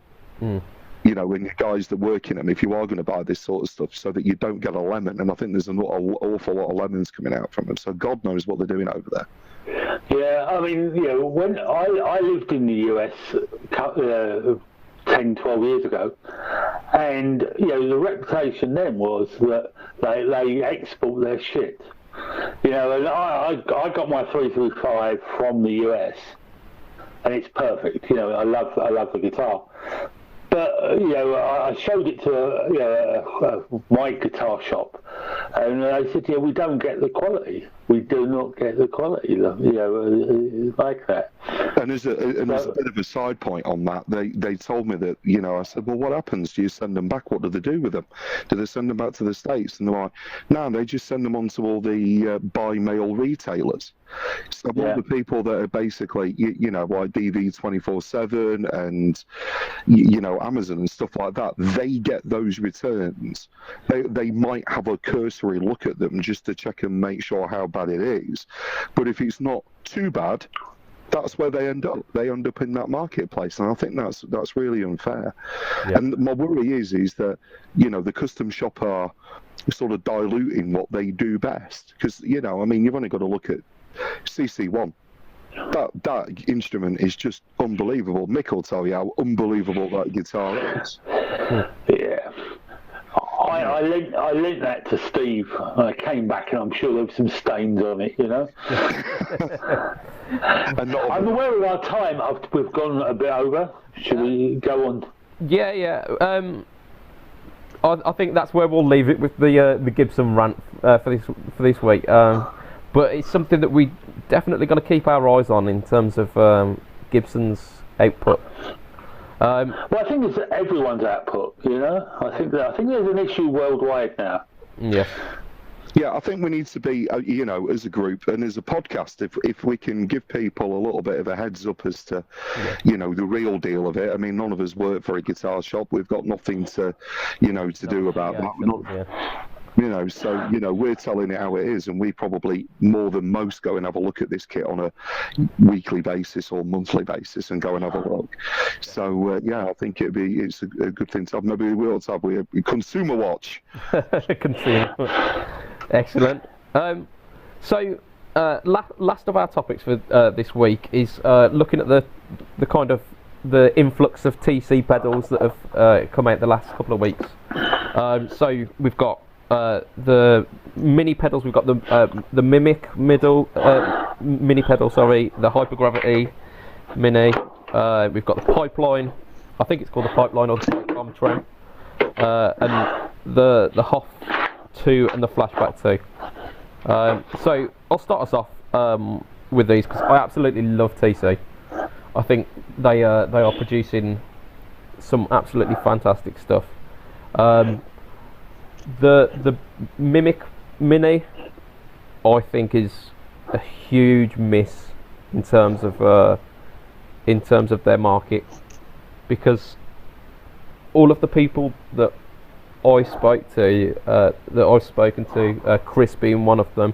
You know, and the guys that work in them, if you are going to buy this sort of stuff, so that you don't get a lemon. And I think there's an awful lot of lemons coming out from them. So God knows what they're doing over there. Yeah, I mean, you know, when I lived in the US 10, 12 years ago, and, you know, the reputation then was that they export their shit. You know, and I got my 335 from the US, and it's perfect. You know, I love the guitar. But, you know, I showed it to my guitar shop, and they said, yeah, we don't get the quality. We do not get the quality, you know, like that. And as a bit of a side point on that, they told me that, you know, I said, well, what happens? Do you send them back? What do they do with them? Do they send them back to the States? And they're like, no, they just send them on to all the buy mail retailers. So all the people that are basically, you know, like DV247 and, you know, Amazon and stuff like that, they get those returns. They might have a cursory look at them just to check and make sure how bad it is. But if it's not too bad, that's where they end up. They end up in that marketplace, and I think that's really unfair. Yep. And my worry is that, you know, the custom shop are sort of diluting what they do best. Because, you know, I mean, you've only got to look at CC1. That instrument is just unbelievable. Mick will tell you how unbelievable that guitar is. Yeah. I lent that to Steve. I came back and I'm sure there were some stains on it, you know. I'm aware of our time. We've gone a bit over. Should we go on? Yeah. I think that's where we'll leave it with the Gibson rant for this week. But it's something that we definitely going to keep our eyes on in terms of Gibson's output. Well, I think it's everyone's output. You know, I think there's an issue worldwide now. Yeah. Yeah, I think we need to be, you know, as a group and as a podcast, if we can give people a little bit of a heads up as to, you know, the real deal of it. I mean, none of us work for a guitar shop. We've got nothing to, you know, to do about that. You know, so, you know, we're telling it how it is, and we probably more than most go and have a look at this kit on a weekly basis or monthly basis and go and have a look. So, yeah, I think it's a good thing to have. Maybe we ought to have a consumer watch. Consumer. Excellent. So, last of our topics for this week is looking at the kind of the influx of TC pedals that have come out the last couple of weeks. So we've got the mini pedals. We've got the Mimic mini pedal. Sorry, the Hypergravity Mini. We've got the Pipeline. I think it's called the Pipeline or the Pipecom Trem, and the Hoff 2 and the Flashback 2. So I'll start us off with these because I absolutely love TC. I think they are producing some absolutely fantastic stuff. The Mimic Mini, I think, is a huge miss in terms of their market, because all of the people that I spoke to, that I've spoken to, Chris being one of them,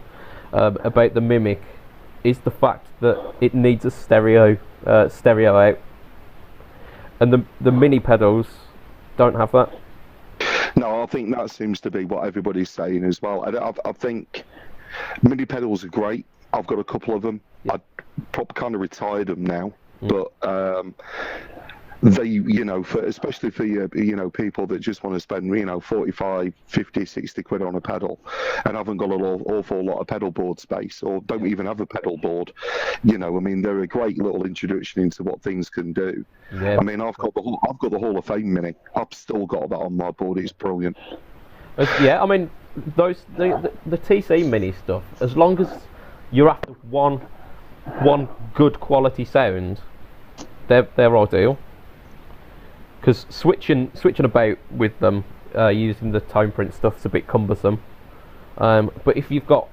about the Mimic, is the fact that it needs a stereo out, and the mini pedals don't have that. No, I think that seems to be what everybody's saying as well. I think mini pedals are great. I've got a couple of them. Yeah. I kind of retired them now, but they, you know, especially for you know, people that just want to spend, you know, 45, 50, 60 quid on a pedal and haven't got an awful lot of pedal board space, or don't even have a pedal board, you know, I mean, they're a great little introduction into what things can do. Yeah. I mean, I've got the Hall of Fame Mini. I've still got that on my board. It's brilliant. Yeah, I mean, the TC Mini stuff, as long as you're after one good quality sound, they're ideal. Because switching about with them using the tone print stuff is a bit cumbersome. But if you've got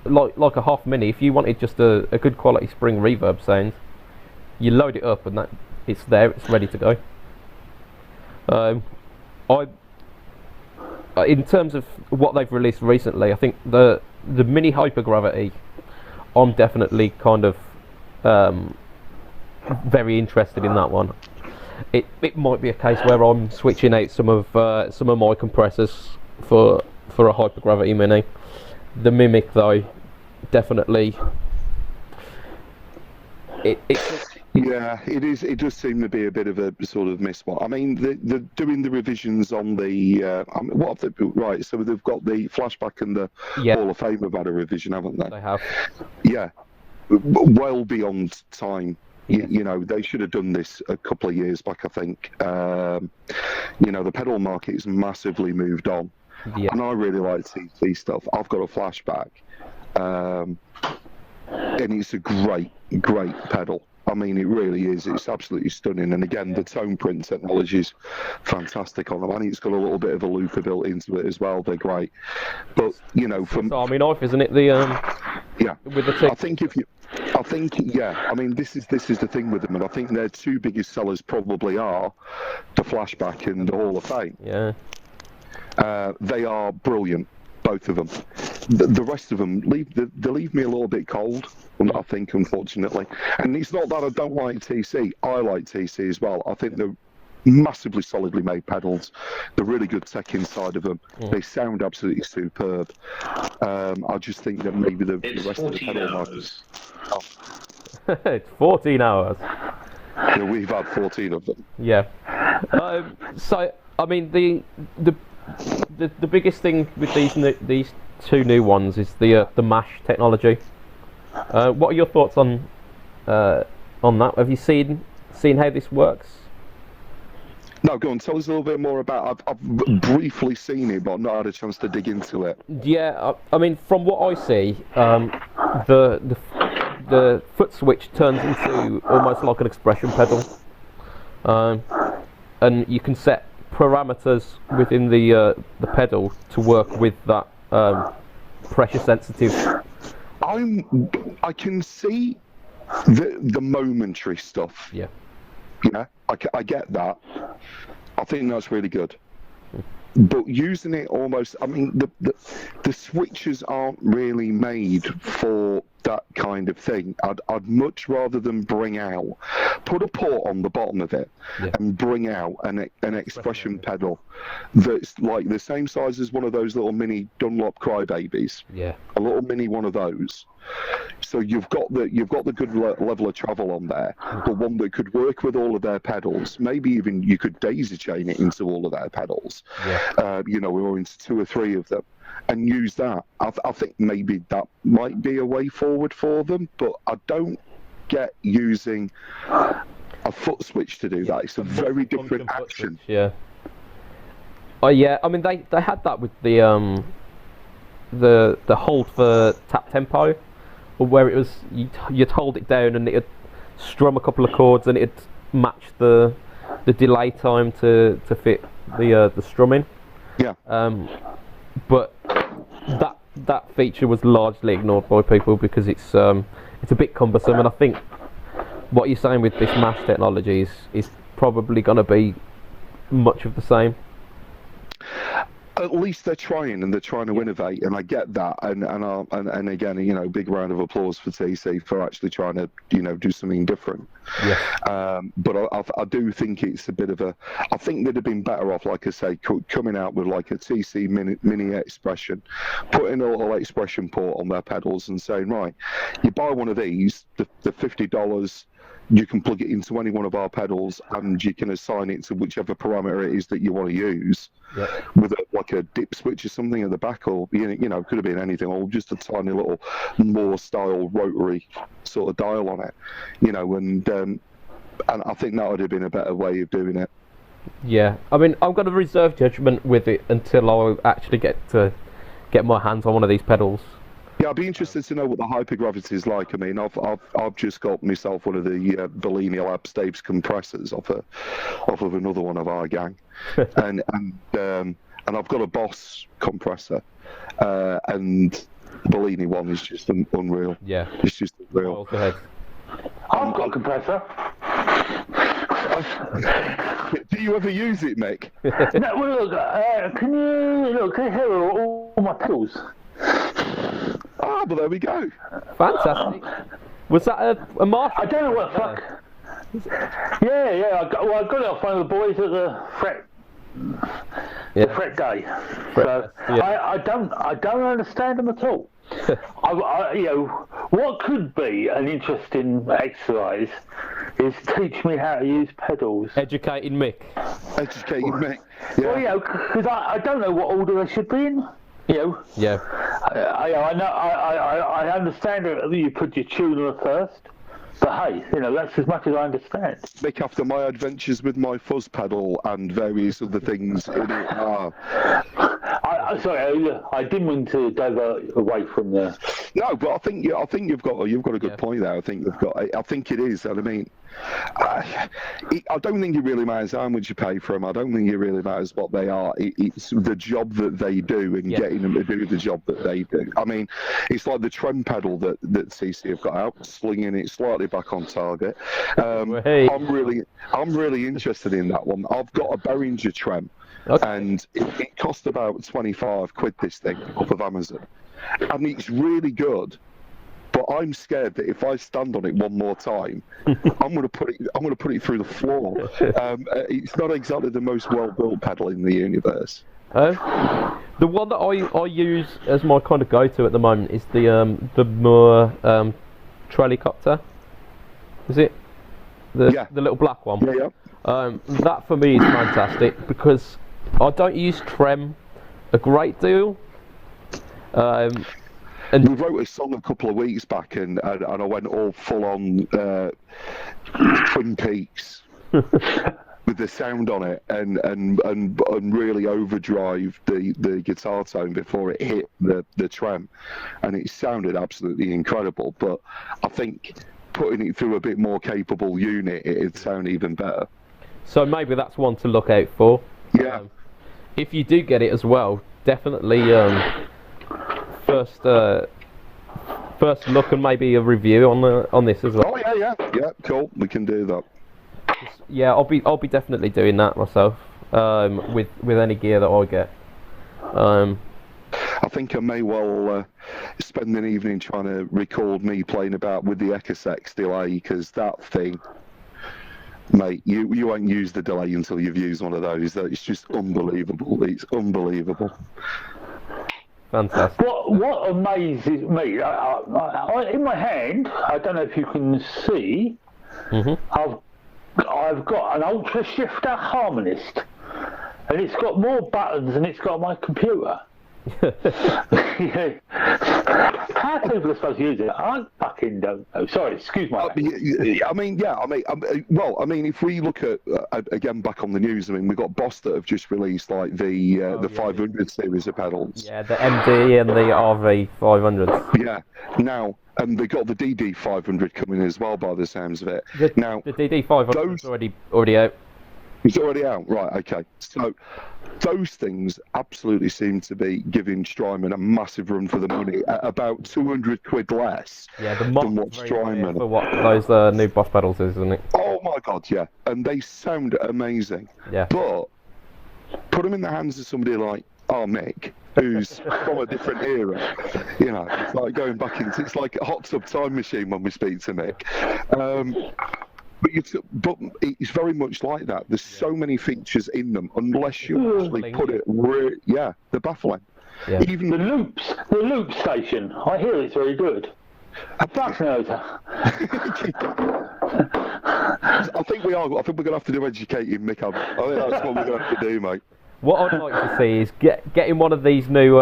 like a half mini, if you wanted just a good quality spring reverb sound, you load it up and it's there, it's ready to go. In terms of what they've released recently, I think the mini hypergravity, I'm definitely kind of very interested in that one. It might be a case where I'm switching out some of my compressors for a hypergravity mini. The Mimic though, definitely. Yeah, it is. It does seem to be a bit of a sort of miss one. I mean, they're doing the revisions on the. What have they, right? So they've got the flashback and the Hall of Fame have had a revision, haven't they? They have. Yeah, well beyond time. You know, they should have done this a couple of years back, I think. You know, the pedal market has massively moved on. Yeah. And I really like TC stuff. I've got a flashback. And it's a great pedal. I mean, it really is. It's absolutely stunning. And again, the tone print technology is fantastic on them. And it's got a little bit of a looper built into it as well. They're great. But, you know, from... Army knife, isn't it? The yeah. With the I think, yeah. I mean, this is the thing with them. And I think their two biggest sellers probably are the Flashback and the Hall of Fame. Yeah. They are brilliant. Both of them. The rest of them they leave me a little bit cold, I think, unfortunately. And it's not that I don't like TC. I like TC as well. I think they're massively solidly made pedals. They're really good tech inside of them. They sound absolutely superb. I just think that maybe the rest of the pedal markets. It's 14 hours. Yeah, we've had 14 of them. Yeah. So I mean the biggest thing with these two new ones is the mash technology. What are your thoughts on that? Have you seen how this works? No, go on. Tell us a little bit more about. I've briefly seen it, but I've not had a chance to dig into it. Yeah, I mean, from what I see, the foot switch turns into almost like an expression pedal, and you can set parameters within the pedal to work with that pressure sensitive. I can see the momentary stuff. Yeah. Yeah, I get that. I think that's really good. But using it almost, I mean, the switches aren't really made for that kind of thing. I'd much rather than put a port on the bottom of it and bring out an expression pedal that's like the same size as one of those little mini Dunlop crybabies. Yeah. A little mini one of those. So you've got the good level of travel on there, but one that could work with all of their pedals. Maybe even you could daisy chain it into all of their pedals. Yeah. You know, or into 2 or 3 of them, and use that. I think maybe that might be a way forward for them, but I don't get using a foot switch to do that. It's a very different action. Yeah. Oh yeah. I mean, they had that with the hold for tap tempo, where it was you'd hold it down and it'd strum a couple of chords and it'd match the delay time to fit the strumming. Yeah. But that feature was largely ignored by people because it's a bit cumbersome, and I think what you're saying with this mash technology is probably going to be much of the same. At least they're trying, and they're trying to innovate, and I get that. And again, you know, big round of applause for TC for actually trying to, you know, do something different. Yeah. But I do think it's a bit of a. I think they'd have been better off, like I say, coming out with like a TC mini expression, putting a little expression port on their pedals, and saying, right, you buy one of these, the $50. You can plug it into any one of our pedals, and you can assign it to whichever parameter it is that you want to use, with like a dip switch or something at the back, or you know, could have been anything, or just a tiny little Moore style rotary sort of dial on it, you know, and I think that would have been a better way of doing it. Yeah, I mean, I've got a reserve judgment with it until I actually get my hands on one of these pedals. Yeah, I'd be interested to know what the hypergravity is like. I mean, I've just got myself one of the Bellini Labs Dave's compressors off of another one of our gang, and I've got a Boss compressor, and Bellini one is just unreal. Yeah, it's just unreal. Go ahead. I've got a compressor. Do you ever use it, Mick? No, well, look, can you hear all my pedals? Ah, well, there we go. Fantastic. Was that a Marshall? I don't know what the fuck. Yeah. I got it off one of the boys at the fret. Yeah. The fret day. Fret, so yeah. I don't understand them at all. What could be an interesting exercise is teach me how to use pedals. Educating Mick. Educating Mick. Yeah. Well, because I don't know what order they should be in. Yeah. I know. I understand that you put your tuner first, but hey, that's as much as I understand. Mick, after my adventures with my fuzz pedal and various other things in it, sorry, I didn't mean to divert away from the. No, but I think you've got a good point there. I think it is, and I mean, I don't think it really matters how much you pay for them. I don't think it really matters what they are. It's the job that they do and getting them to do the job that they do. I mean, it's like the trem pedal that CC have got out, slinging it slightly back on target. Hey. I'm really interested in that one. I've got a Behringer trem. Okay. And it cost about 25 quid, this thing, off of Amazon. And it's really good, but I'm scared that if I stand on it one more time, I'm going to put it through the floor. It's not exactly the most well-built pedal in the universe. The one that I use as my kind of go-to at the moment is the Moore Trelicopter. Is it? The little black one. Yeah. That for me is fantastic because I don't use trem a great deal. And we wrote a song a couple of weeks back, and I went all full on Twin Peaks with the sound on it, and really overdrive the guitar tone before it hit the trem, and it sounded absolutely incredible. But I think putting it through a bit more capable unit, it'd sound even better. So maybe that's one to look out for. Yeah. If you do get it as well, definitely first look and maybe a review on this as well. Oh yeah, cool. We can do that. Yeah, I'll be definitely doing that myself. With any gear that I get. I think I may well spend an evening trying to record me playing about with the Ecosex delay, because that thing, mate, you won't use the delay until you've used one of those. It's just unbelievable. It's unbelievable. Fantastic. What amazes me, in my hand, I don't know if you can see, I've got an Ultra Shifter Harmonist, and it's got more buttons than it's got my computer. How people are supposed to use it, I fucking don't know. Sorry, excuse my language. I mean, if we look at again back on the news, I mean, we've got Boss that have just released like the 500 series of pedals. Yeah, the MD and the RV 500. Yeah. Now, and they got the DD 500 coming as well, by the sounds of it. The DD 500 is already out. It's already out, right? Okay. So those things absolutely seem to be giving Strymon a massive run for the money at about 200 quid less than what Strymon. For what those new Boss pedals is, isn't it? Oh my god, yeah, and they sound amazing. Yeah. But put them in the hands of somebody like Mick, who's from a different era. It's like going back into, it's like a hot tub time machine when we speak to Mick. But it's very much like that. There's so many features in them, unless you actually put it. They're baffling. Yeah. Even the loop station. I hear it's very good. A back noter. I think we're gonna have to do educating Mick. I think that's what we're gonna have to do, mate. What I'd like to see is getting one of these new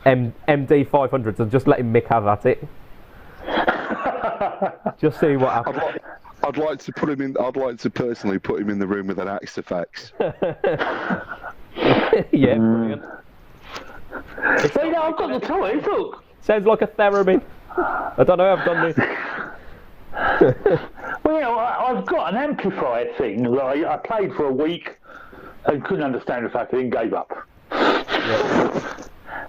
MD 500s and just letting Mick have at it. Just see what happens. I'd like to put him in. I'd like to personally put him in the room with an Axe effects. Yeah, brilliant. I've got the toys. Look. Sounds like a theremin. I don't know how I've done this. Well, you know, I've got an amplifier thing that I played for a week and couldn't understand the fact and gave up. Yeah.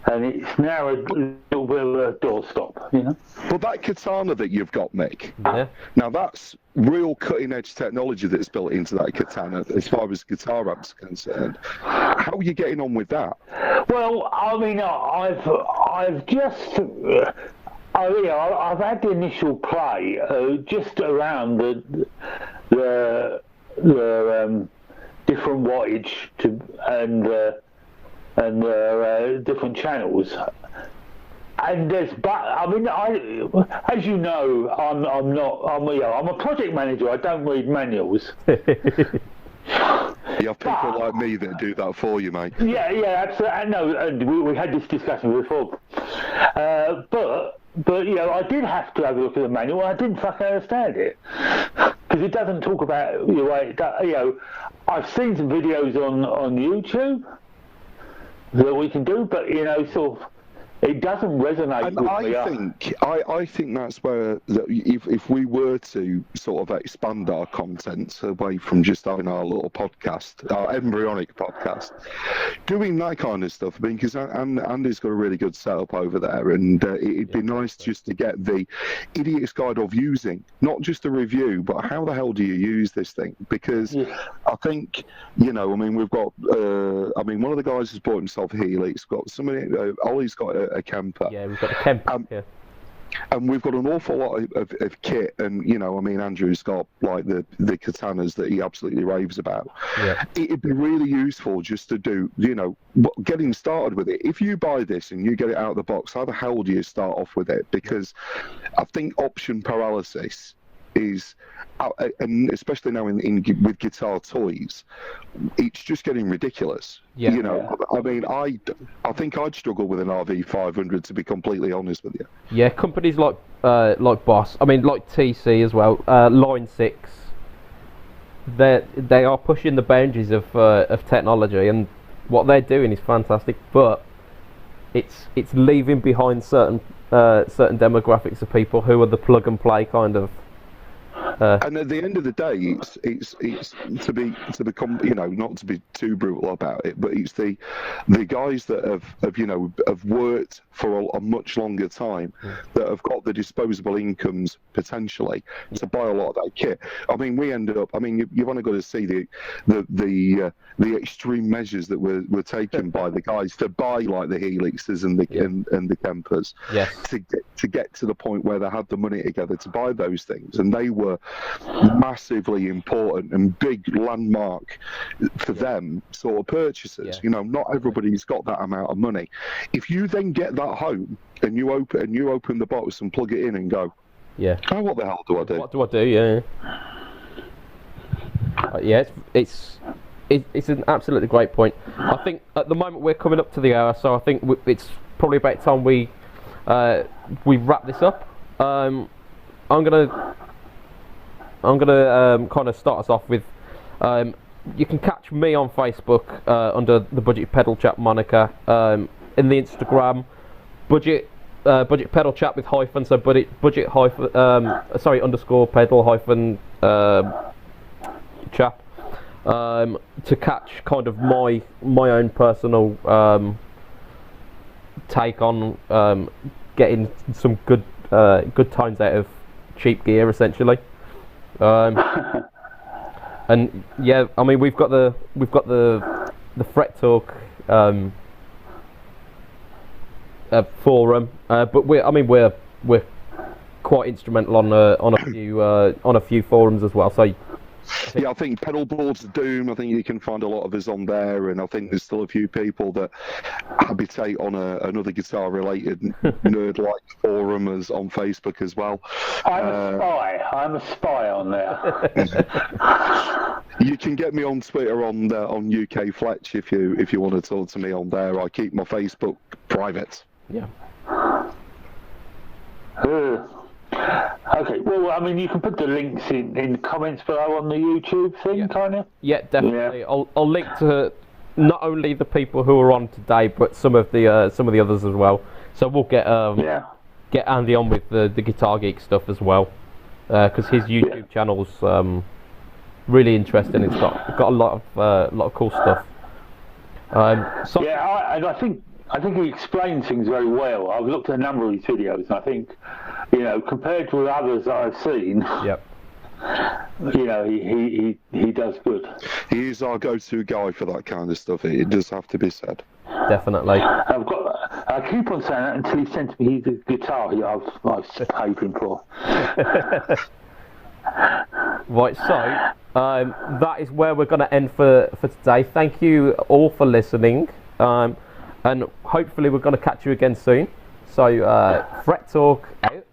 And it's now a little bit of a doorstop, you know. But that katana that you've got, Mick, Yeah. now that's real cutting-edge technology that's built into that katana as far as guitar amps are concerned. How are you getting on with that? Well, I mean, I've just... I've had the initial play just around the different wattage and different channels. And there's, as you know, I'm a project manager. I don't read manuals. You have people like me that do that for you, mate. Yeah, absolutely. I know, and we had this discussion before. But you know, I did have to have a look at the manual. I didn't fucking understand it because it doesn't talk about the way it does. You know, I've seen some videos on YouTube that we can do, but you know, sort of, it doesn't resonate And with I me. think that's where if we were to sort of expand our content away from just having our little podcast, our embryonic podcast, doing that kind of stuff, because Andy's got a really good setup over there, and it'd be nice just to get the idiot's guide of using, not just a review, but how the hell do you use this thing? Because I think, you know, I mean, we've got, one of the guys has bought himself a Healy. He's got somebody, Ollie's got a Kemper. Yeah, we've got a Kemper here. And we've got an awful lot of kit, and you know, I mean, Andrew's got like the katanas that he absolutely raves about. Yeah. It'd be really useful just to do, you know, getting started with it. If you buy this and you get it out of the box, how the hell do you start off with it? Because I think option paralysis is, and especially now with guitar toys, it's just getting ridiculous. Yeah. You know, I mean, I think I'd struggle with an RV500, to be completely honest with you. Yeah, companies like Boss, I mean, like TC as well, Line 6, they are pushing the boundaries of technology, and what they're doing is fantastic, but it's leaving behind certain demographics of people who are the plug and play kind of. And at the end of the day, it's to become, you know, not to be too brutal about it, but it's the guys that have worked for a much longer time, that have got the disposable incomes potentially to buy a lot of that kit. I mean, we ended up. I mean, you've only got to see the extreme measures that were taken by the guys to buy like the Helixes and the Kempers, yes, to get to the point where they had the money together to buy those things, and they were massively important and big landmark for them sort of purchases. Yeah. You know, not everybody's got that amount of money. If you then get that home and you open the box and plug it in and go, oh, what the hell do I do? What do I do? Yeah. Yeah, it's an absolutely great point. I think at the moment we're coming up to the hour, so I think it's probably about time we wrap this up. I'm gonna kind of start us off with. You can catch me on Facebook under the Budget Pedal Chap moniker. In the Instagram, Budget Pedal Chap with hyphen, so budget hyphen underscore pedal hyphen chap. To catch kind of my own personal take on getting some good tones out of cheap gear, essentially. And yeah, I mean, we've got the Fret Talk forum, but we're quite instrumental on a few forums as well. So. Yeah, I think Pedal Boards of Doom, I think you can find a lot of us on there, and I think there's still a few people that habitate on another guitar-related nerd-like forum as on Facebook as well. I'm a spy on there. You can get me on Twitter on UK Fletch if you want to talk to me on there. I keep my Facebook private. Yeah. Okay, well, I mean, you can put the links in the comments below on the YouTube thing, can't you? Yeah, definitely. Yeah. I'll link to not only the people who are on today, but some of the others as well. So we'll get Andy on with the Guitar Geek stuff as well, because his YouTube channel's really interesting. It's got a lot of cool stuff. And I think he explains things very well. I've looked at a number of his videos, and I think, compared to others that I've seen, he does good. He is our go-to guy for that kind of stuff. It does have to be said. Definitely. I keep on saying that until he sent me his guitar I've paid him for. Right, so that is where we're going to end for today. Thank you all for listening, and hopefully we're going to catch you again soon. So, Fret Talk out.